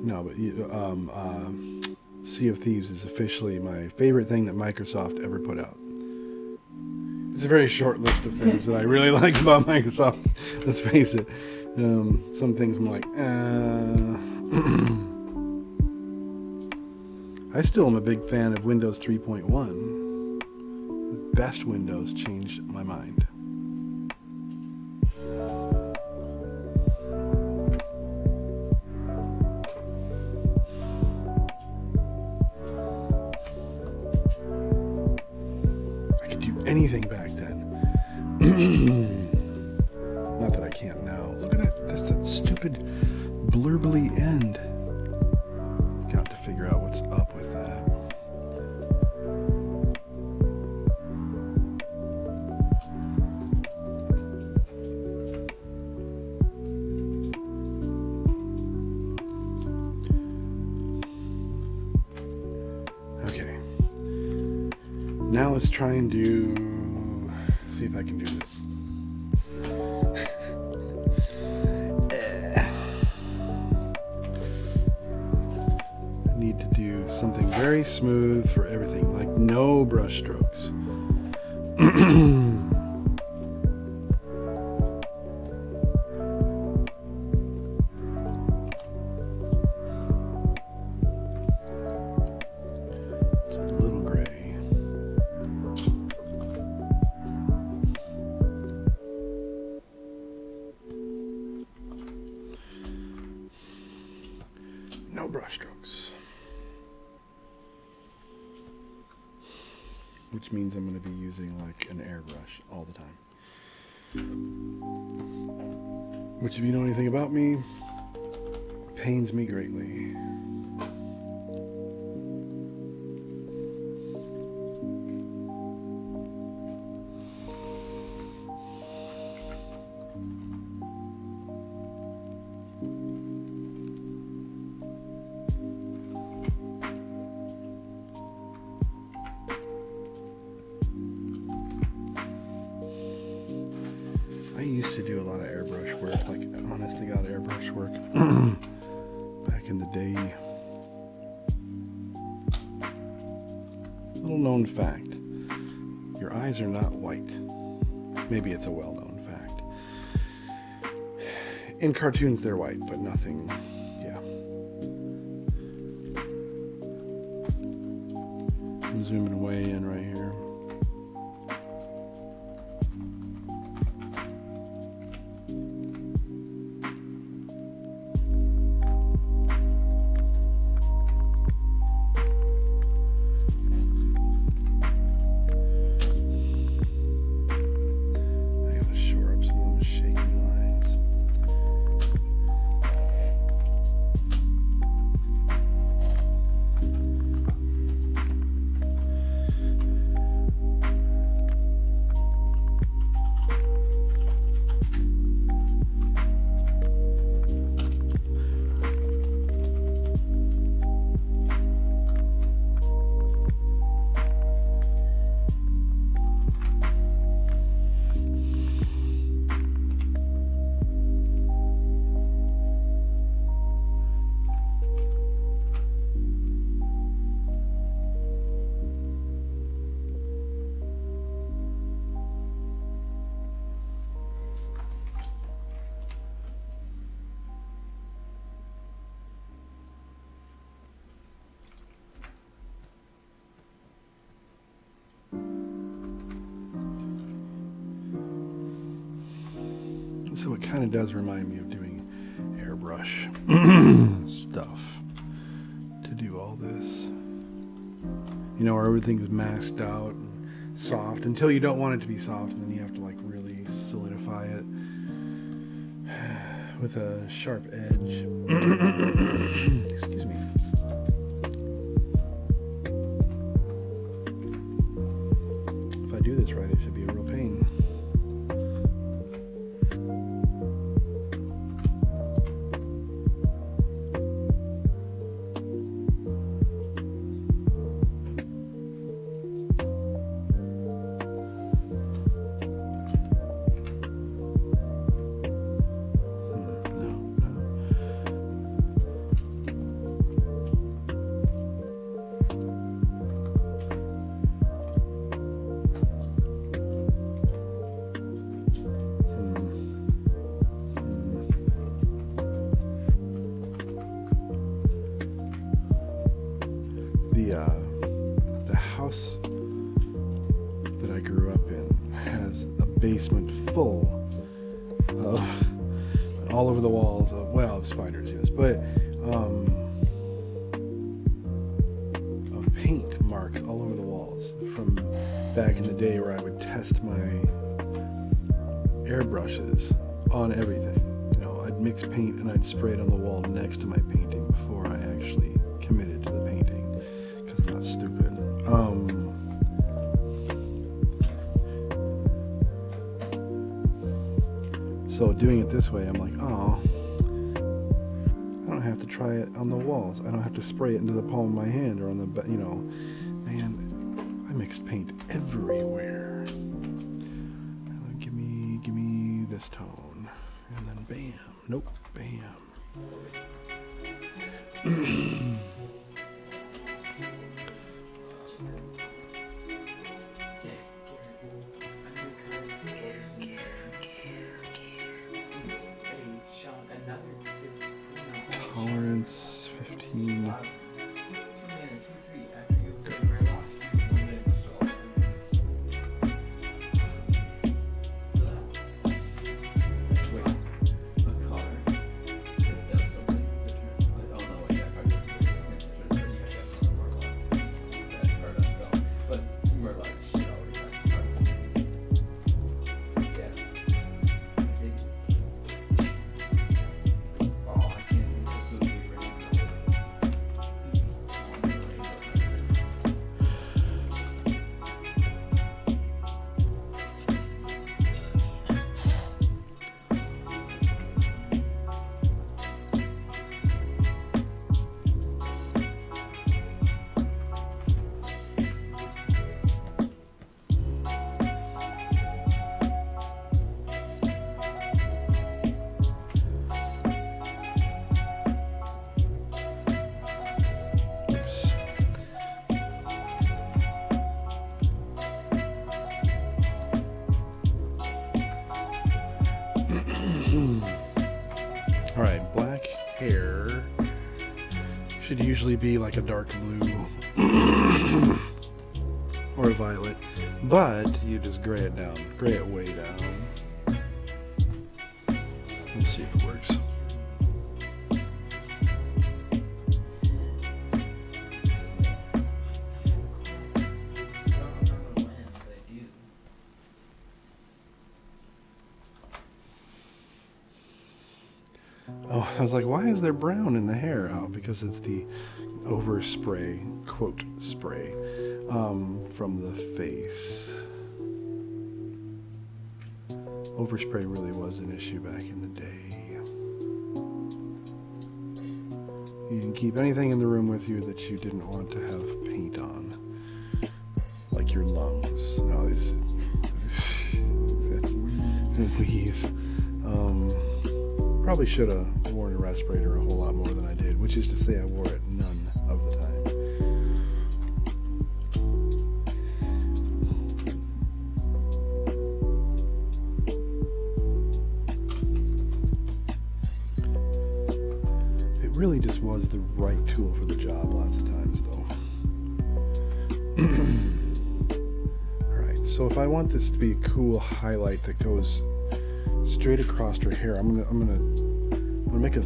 No, but Sea of Thieves is officially my favorite thing that Microsoft ever put out. It's a very short list of things that I really like about Microsoft. Let's face it. Some things I'm like, I still am a big fan of Windows 3.1. The best Windows changed my mind. Anything back then. Not that I can't now. Look at that. That's that stupid blurbly end. Got to figure out what's up with that. Okay. Now let's try and see if I can do this. I need to do something very smooth for everything, like no brush strokes. No brush strokes. Which means I'm going to be using like an airbrush all the time. Which, if you know anything about me, pains me greatly. I used to do a lot of airbrush work, like honest to God airbrush work, back in the day. Little known fact, your eyes are not white. Maybe it's a well-known fact. In cartoons they're white, but nothing, yeah. I'm zooming way in right here. So it kind of does remind me of doing airbrush stuff to do all this. You know, where everything's masked out and soft until you don't want it to be soft, and then you have to like really solidify it. with a sharp edge. Excuse me. If I do this right, it should be a real pain. The house that I grew up in has a basement full of all over the walls of, well, spiders, yes, but of paint marks all over the walls from back in the day where I would test my airbrushes on everything. You know, I'd mix paint and I'd spray it on the wall next to my painting before I actually committed to the painting. I'm not stupid. So doing it this way, I'm like, oh, I don't have to try it on the walls. I don't have to spray it into the palm of my hand or on the, you know, man, I mixed paint everywhere. Give me this tone, and then bam, nope, bam. Tolerance 15. Alright, black hair should usually be like a dark blue or a violet, but you just gray it down, gray it way down. Let's see if it works. Oh, I was like, why is there brown in the hair? Oh, because it's the overspray, quote, spray, from the face. Overspray really was an issue back in the day. You can keep anything in the room with you that you didn't want to have paint on. Like your lungs. No, that's please. Probably should have worn a respirator a whole lot more than I did, which is to say I wore it none of the time. It really just was the right tool for the job lots of times, though. Alright, so if I want this to be a cool highlight that goes straight across her hair, I'm gonna make a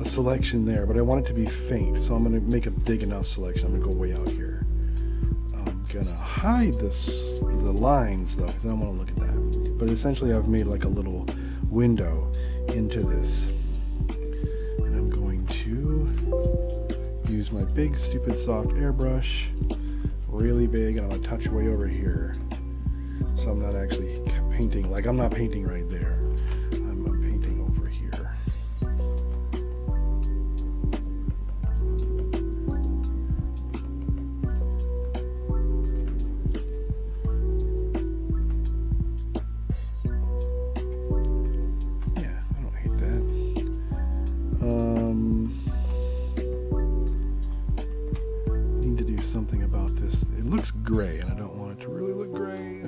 selection there, but I want it to be faint, so I'm gonna make a big enough selection. I'm gonna go way out here. I'm gonna hide the lines though, because I don't want to look at that. But essentially, I've made like a little window into this. And I'm going to use my big, stupid, soft airbrush, really big, and I'm going to touch way over here. So I'm not actually painting, like I'm not painting right there. I'm painting over here. Yeah, I don't hate that. Need to do something about this. It looks gray, and I don't want it to really look gray.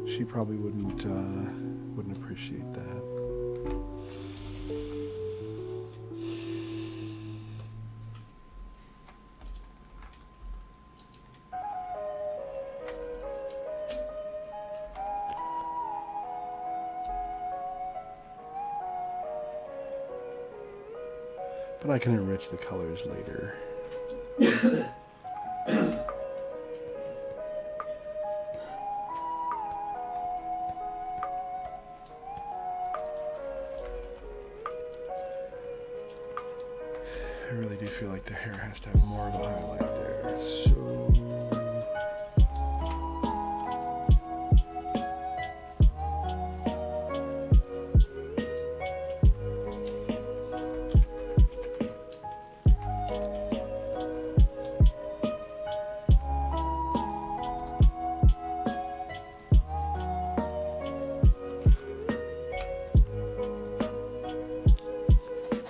She probably wouldn't appreciate that. But I can enrich the colors later. I really do feel like the hair has to have more of a highlight there. So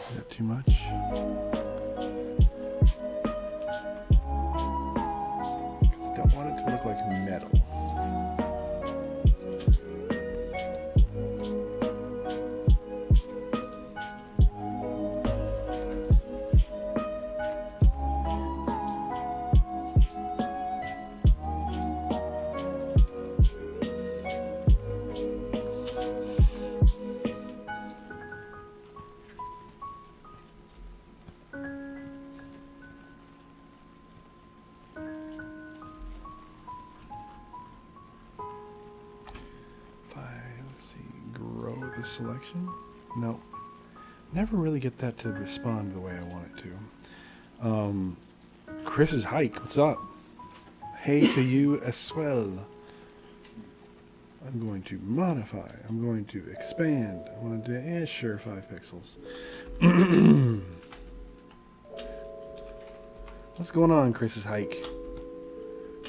is that too much? Don't want it to look like metal. Let's see, grow the selection. No, never really get that to respond the way I want it to. Chris's hike, what's up? Hey to you as well. I'm going to modify. I'm going to expand. I want to do, sure, 5 pixels. What's going on, Chris's hike?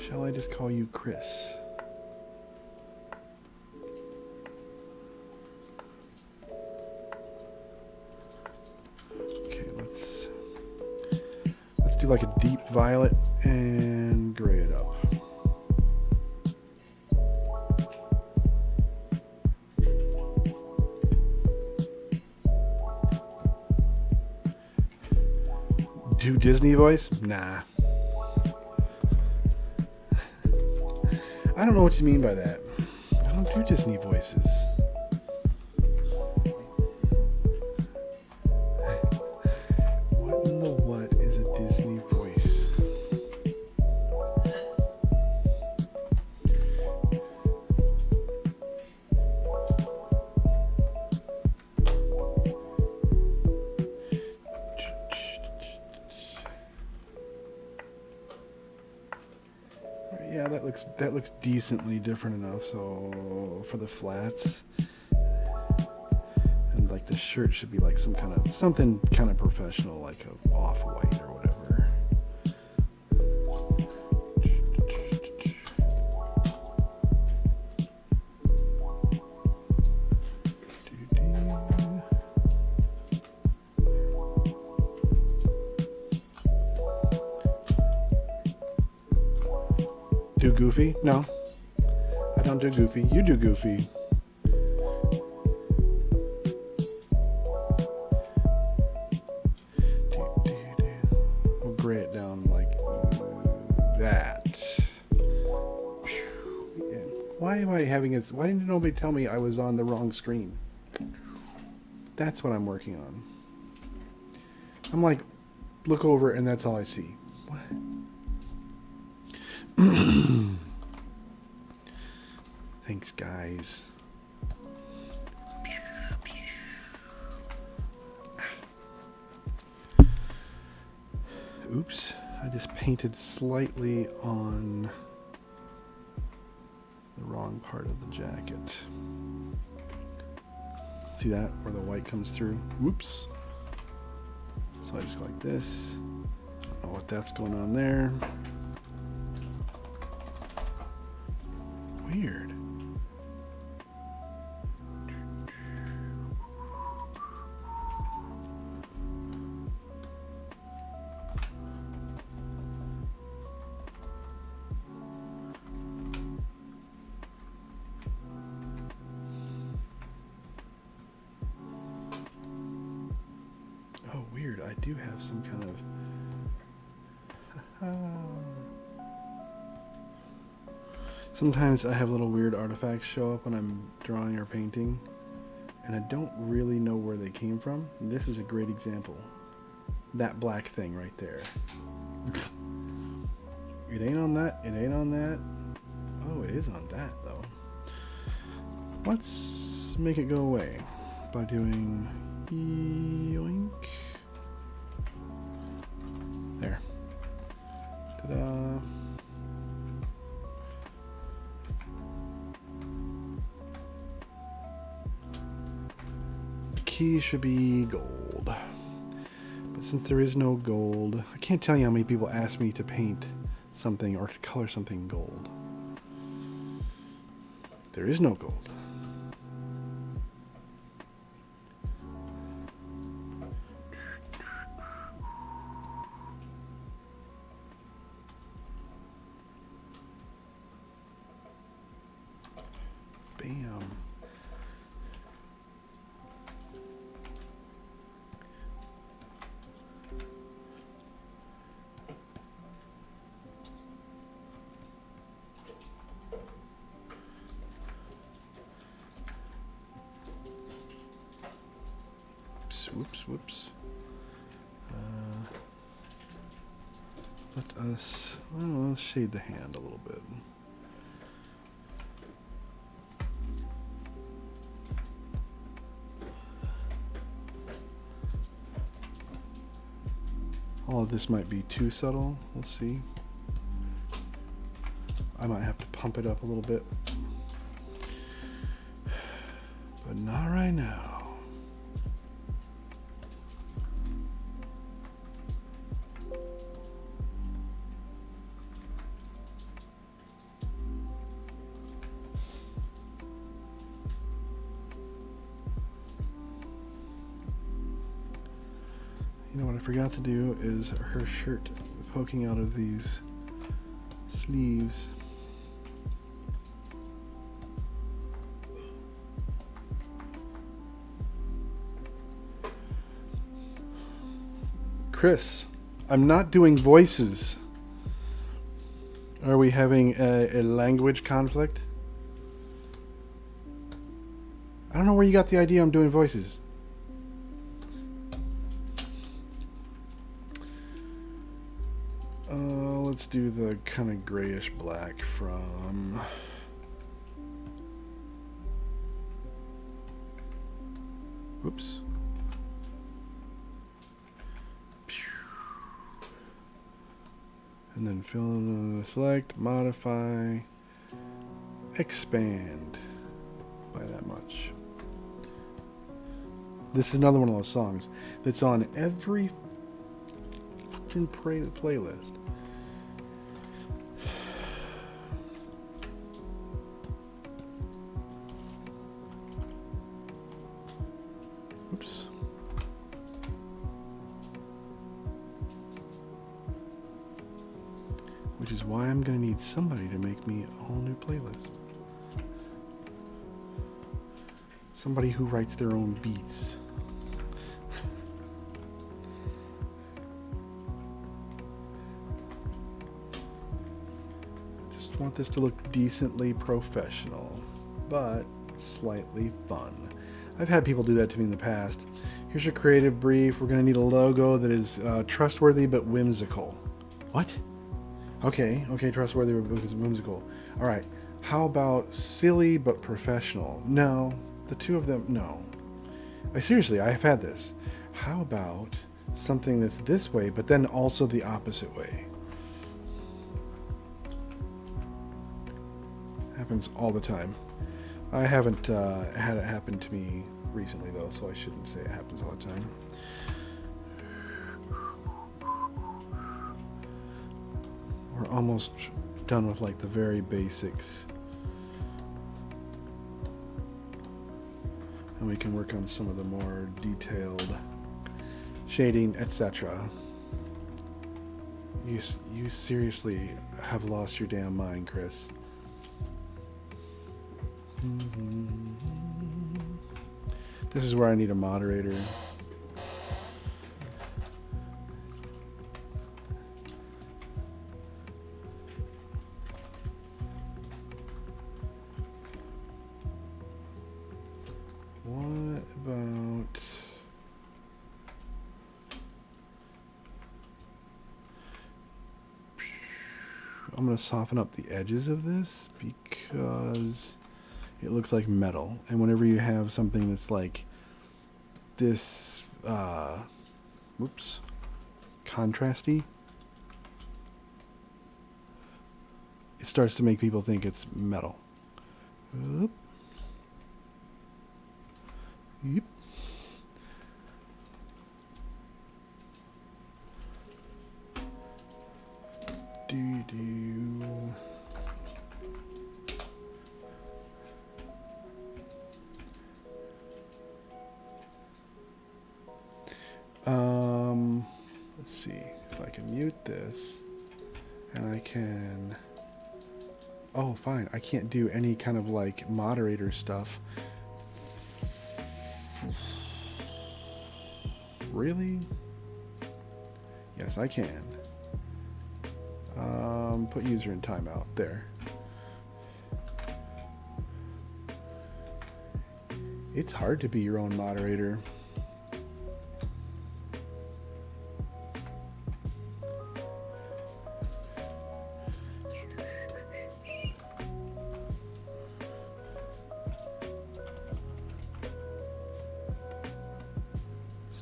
Shall I just call you Chris? Okay, let's do like a deep violet and gray it up. Do Disney voice? Nah. I don't know what you mean by that. I don't do Disney voices. What in the what is a Disney voice? Yeah, that looks decently different enough. So for the flats, and like the shirt should be like something kind of professional, like a off-white or whatever. Do Goofy? No. I don't do Goofy. You do Goofy. We'll gray it down like that. Why am I having it? Why didn't nobody tell me I was on the wrong screen? That's what I'm working on. I'm like, look over and that's all I see. What? Thanks, guys. painted slightly on the wrong part of the jacket. See that? Where the white comes through? Whoops. So I just go like this. I don't know what that's going on there. Weird. Oh, weird. I do have some kind of... Sometimes I have little weird artifacts show up when I'm drawing or painting, and I don't really know where they came from. This is a great example. That black thing right there. It ain't on that. It ain't on that. Oh, it is on that, though. Let's make it go away by doing yoink. There. Ta-da. The key should be gold. But since there is no gold, I can't tell you how many people ask me to paint something or to color something gold. There is no gold. Bam. Whoops. Let us, well, let's shade the hand a little bit. All of this might be too subtle. We'll see. I might have to pump it up a little bit. But not right now. You know what I forgot to do is her shirt poking out of these sleeves. Chris, I'm not doing voices. Are we having a language conflict? I don't know where you got the idea I'm doing voices. Let's do the kind of grayish black from... Oops. And then fill in, select, modify, expand by that much. This is another one of those songs that's on every fucking playlist. Oops. Which is why I'm going to need somebody to make me a whole new playlist. Somebody who writes their own beats. Just want this to look decently professional, but slightly fun. I've had people do that to me in the past. Here's your creative brief. We're going to need a logo that is trustworthy but whimsical. What? Okay, trustworthy but whimsical. All right, how about silly but professional? No, the two of them, no. Seriously, I have had this. How about something that's this way, but then also the opposite way? Happens all the time. I haven't had it happen to me recently though, so I shouldn't say it happens all the time. We're almost done with like the very basics. And we can work on some of the more detailed shading, etc. You seriously have lost your damn mind, Chris. This is where I need a moderator. What about... I'm going to soften up the edges of this because it looks like metal. And whenever you have something that's like this, contrasty, it starts to make people think it's metal. Oop. Yep. Let's see if I can mute this, and I can. Oh, fine. I can't do any kind of like moderator stuff. Really? Yes, I can. Put user in timeout. There. It's hard to be your own moderator.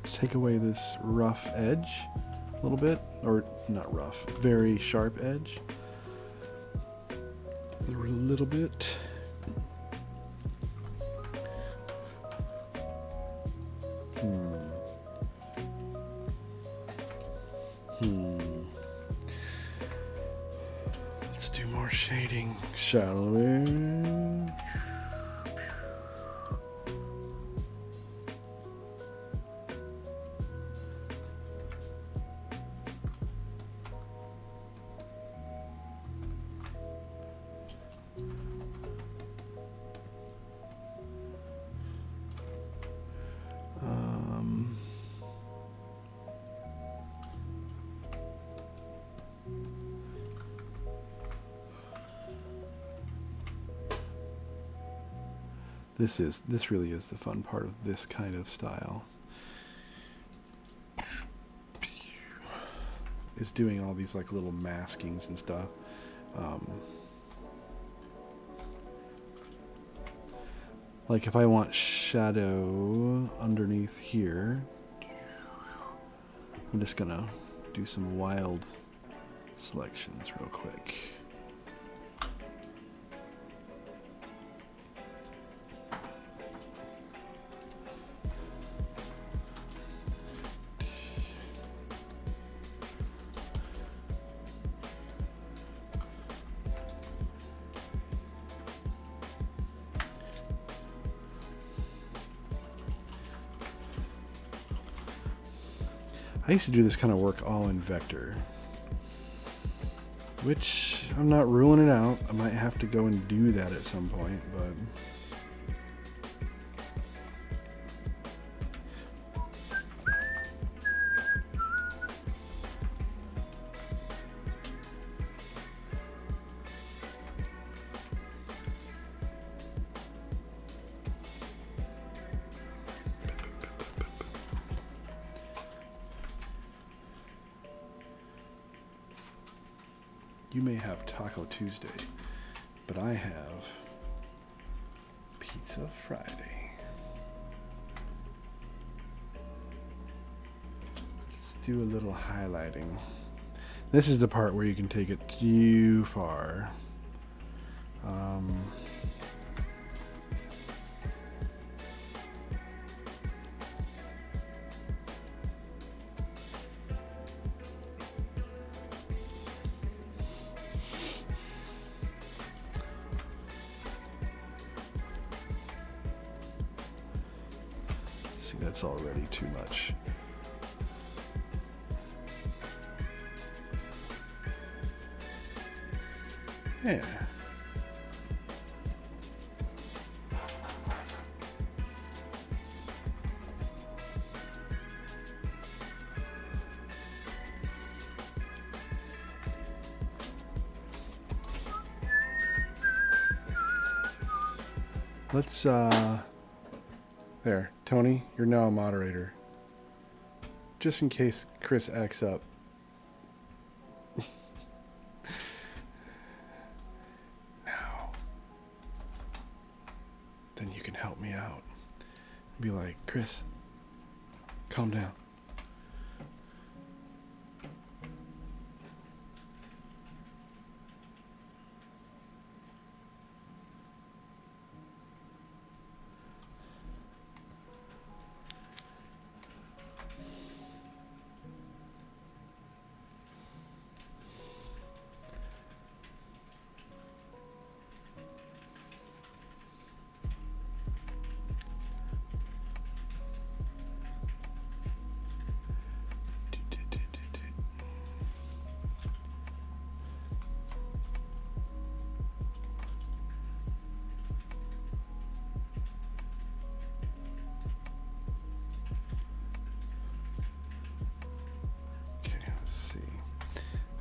Let's take away this rough edge a little bit, or not rough, very sharp edge. A little bit. Let's do more shading, shall we? This really is the fun part of this kind of style. Is doing all these like little maskings and stuff. Like if I want shadow underneath here, I'm just gonna do some wild selections real quick. I used to do this kind of work all in vector, which I'm not ruling it out. I might have to go and do that at some point, but you may have Taco Tuesday, but I have Pizza Friday. Let's do a little highlighting. This is the part where you can take it too far. See, that's already too much. Yeah. Let's, there. Tony, you're now a moderator. Just in case Chris acts up. Now. Then you can help me out. Be like, Chris, calm down.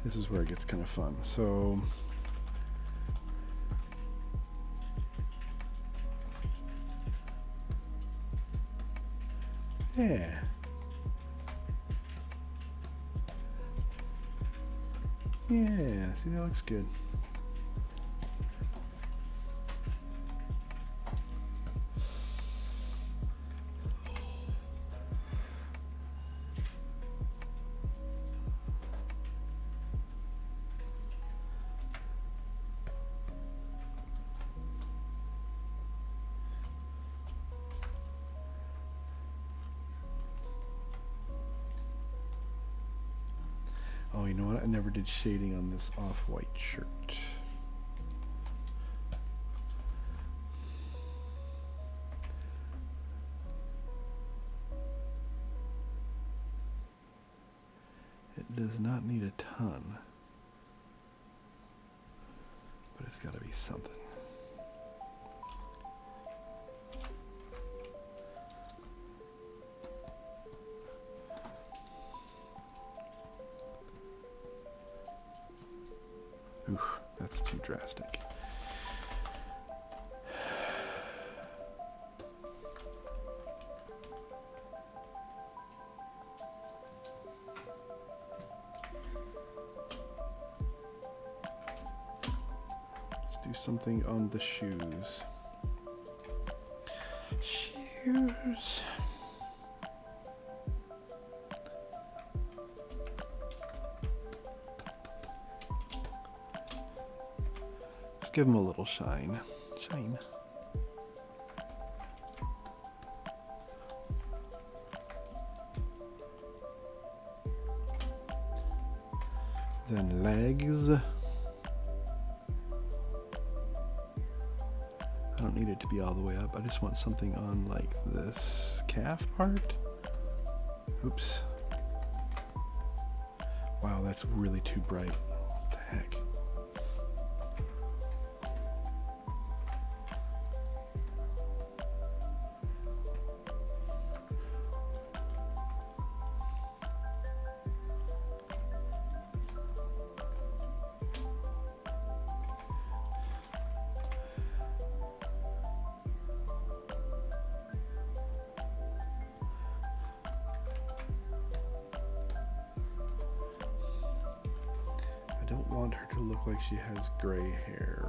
This is where it gets kind of fun. So yeah. Yeah, see, that looks good. Oh, you know what? I never did shading on this off-white shirt. It does not need a ton, but it's got to be something. Oof, that's too drastic. Let's do something on the shoes. Shoes. Give them a little shine. Shine. Then legs. I don't need it to be all the way up. I just want something on like this calf part. Oops. Wow, that's really too bright. What the heck? She has gray hair.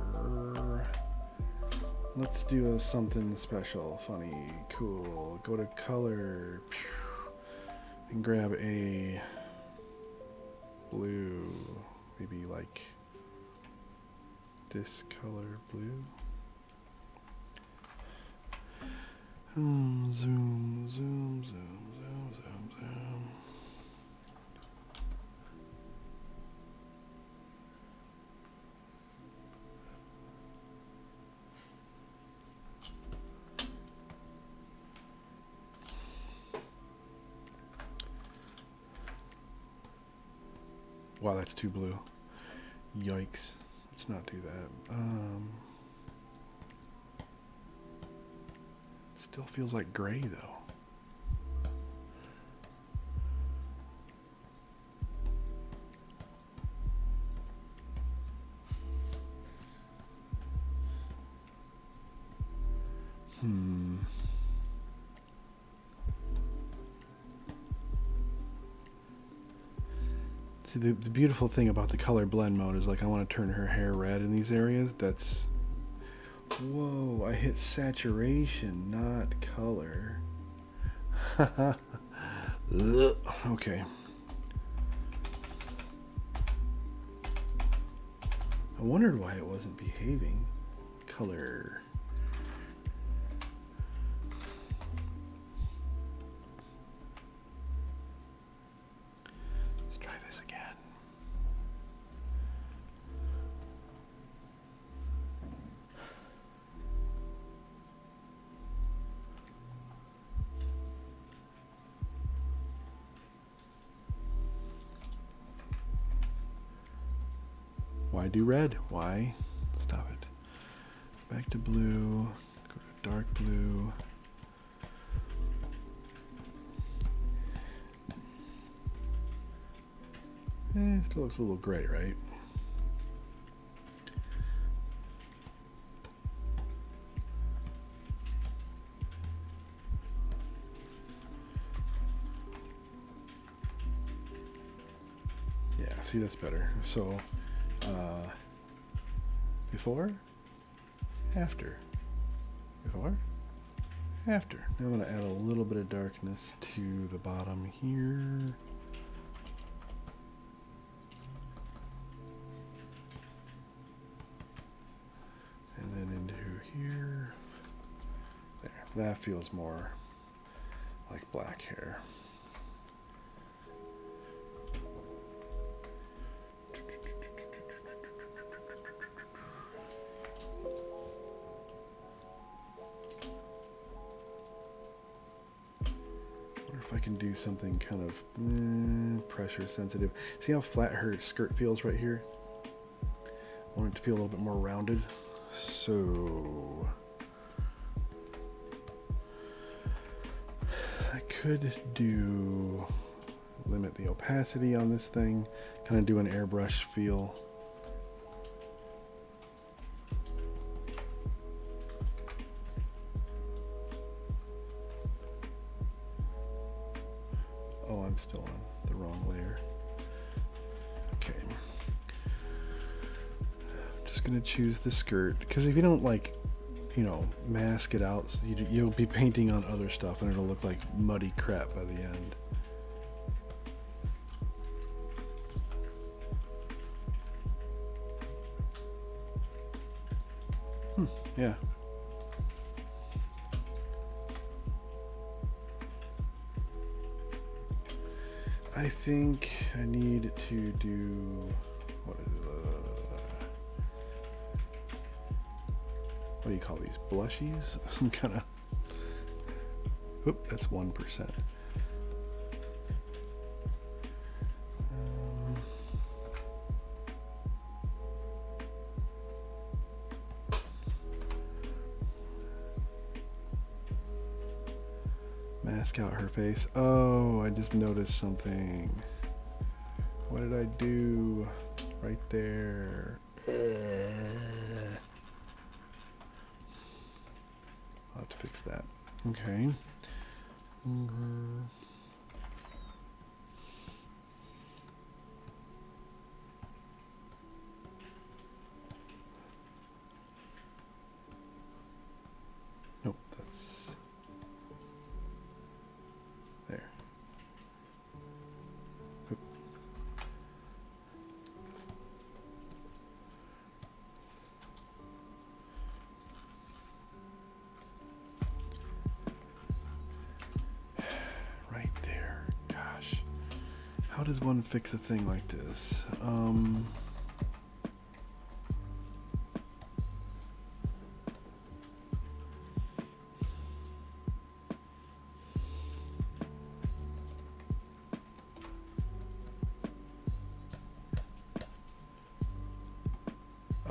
Let's do something special, funny, cool. Go to color and grab a blue, maybe like this color blue. Zoom, zoom, zoom, zoom, zoom, zoom. Wow, that's too blue. Yikes. Let's not do that. Still feels like gray though. See, the beautiful thing about the color blend mode is like I want to turn her hair red in these areas. That's... Whoa, I hit saturation, not color. Okay. I wondered why it wasn't behaving. Color. Let's try this again. Why do red? Why? Stop it. Back to blue. Go to dark blue. Still looks a little gray, right? Yeah, see, that's better. So, before, after, before, after. Now I'm going to add a little bit of darkness to the bottom here. And then into here. There, that feels more like black hair. I can do something kind of pressure sensitive. See how flat her skirt feels right here? I want it to feel a little bit more rounded. So I could do limit the opacity on this thing, kind of do an airbrush feel. Oh, I'm still on the wrong layer. Okay. I'm just gonna choose the skirt, because if you don't, like, you know, mask it out, so you'll be painting on other stuff and it'll look like muddy crap by the end. Yeah. I think I need to do, what do you call these, blushies? Some kind of, whoop, that's 1%. Mask out her face. Oh, I just noticed something. What did I do? Right there. I'll have to fix that. Okay. Nope, that's there. Oop. Right there. Gosh. How does one fix a thing like this?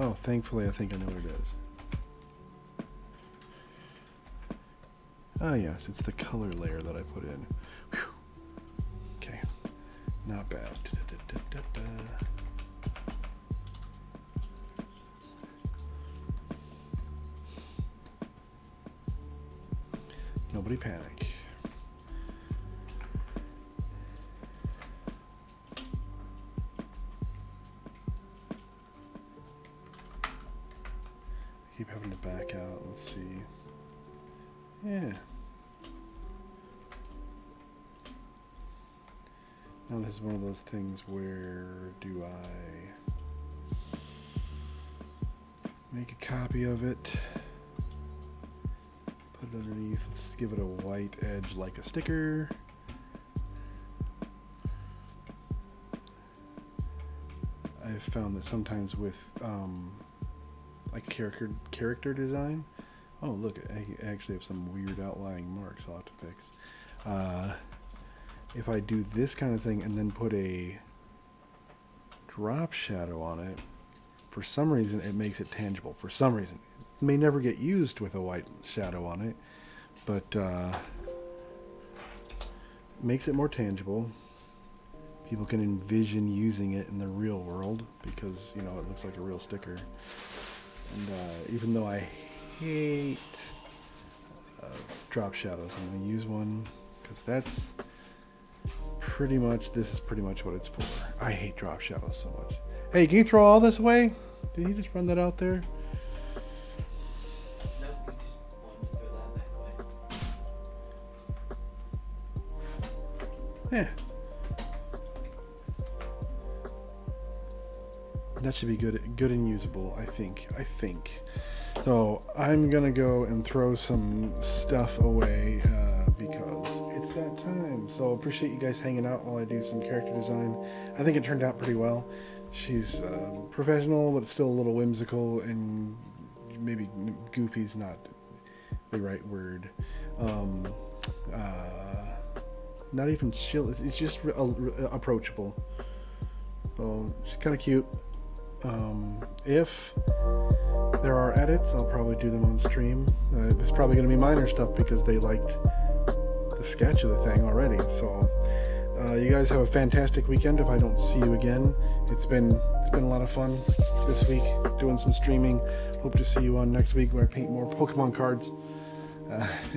Oh, thankfully, I think I know what it is. Ah, yes, it's the color layer that I put in. Whew. Okay, not bad. Nobody panic. Keep having to back out. Let's see. Yeah. Now this is one of those things where do I make a copy of it, put it underneath, let's give it a white edge like a sticker. I've found that sometimes with like character design, oh look, I actually have some weird outlying marks I'll have to fix. If I do this kind of thing and then put a drop shadow on it, for some reason it makes it tangible. For some reason. It may never get used with a white shadow on it, but makes it more tangible. People can envision using it in the real world because, you know, it looks like a real sticker. And even though I hate drop shadows, I'm going to use one because that's pretty much, this is pretty much what it's for. I hate drop shadows so much. Hey, can you throw all this away? Did he just run that out there? Nope, you just wanted to throw that Yeah. That should be good and usable, I think. So I'm gonna go and throw some stuff away because it's that time. So appreciate you guys hanging out while I do some character design. I think it turned out pretty well. She's professional, but still a little whimsical, and maybe goofy's not the right word. Not even chill. It's just approachable. So she's kind of cute. If there are edits, I'll probably do them on stream. It's probably going to be minor stuff because they liked the sketch of the thing already. So you guys have a fantastic weekend. If I don't see you again, it's been a lot of fun this week doing some streaming. Hope to see you on next week where I paint more Pokemon cards.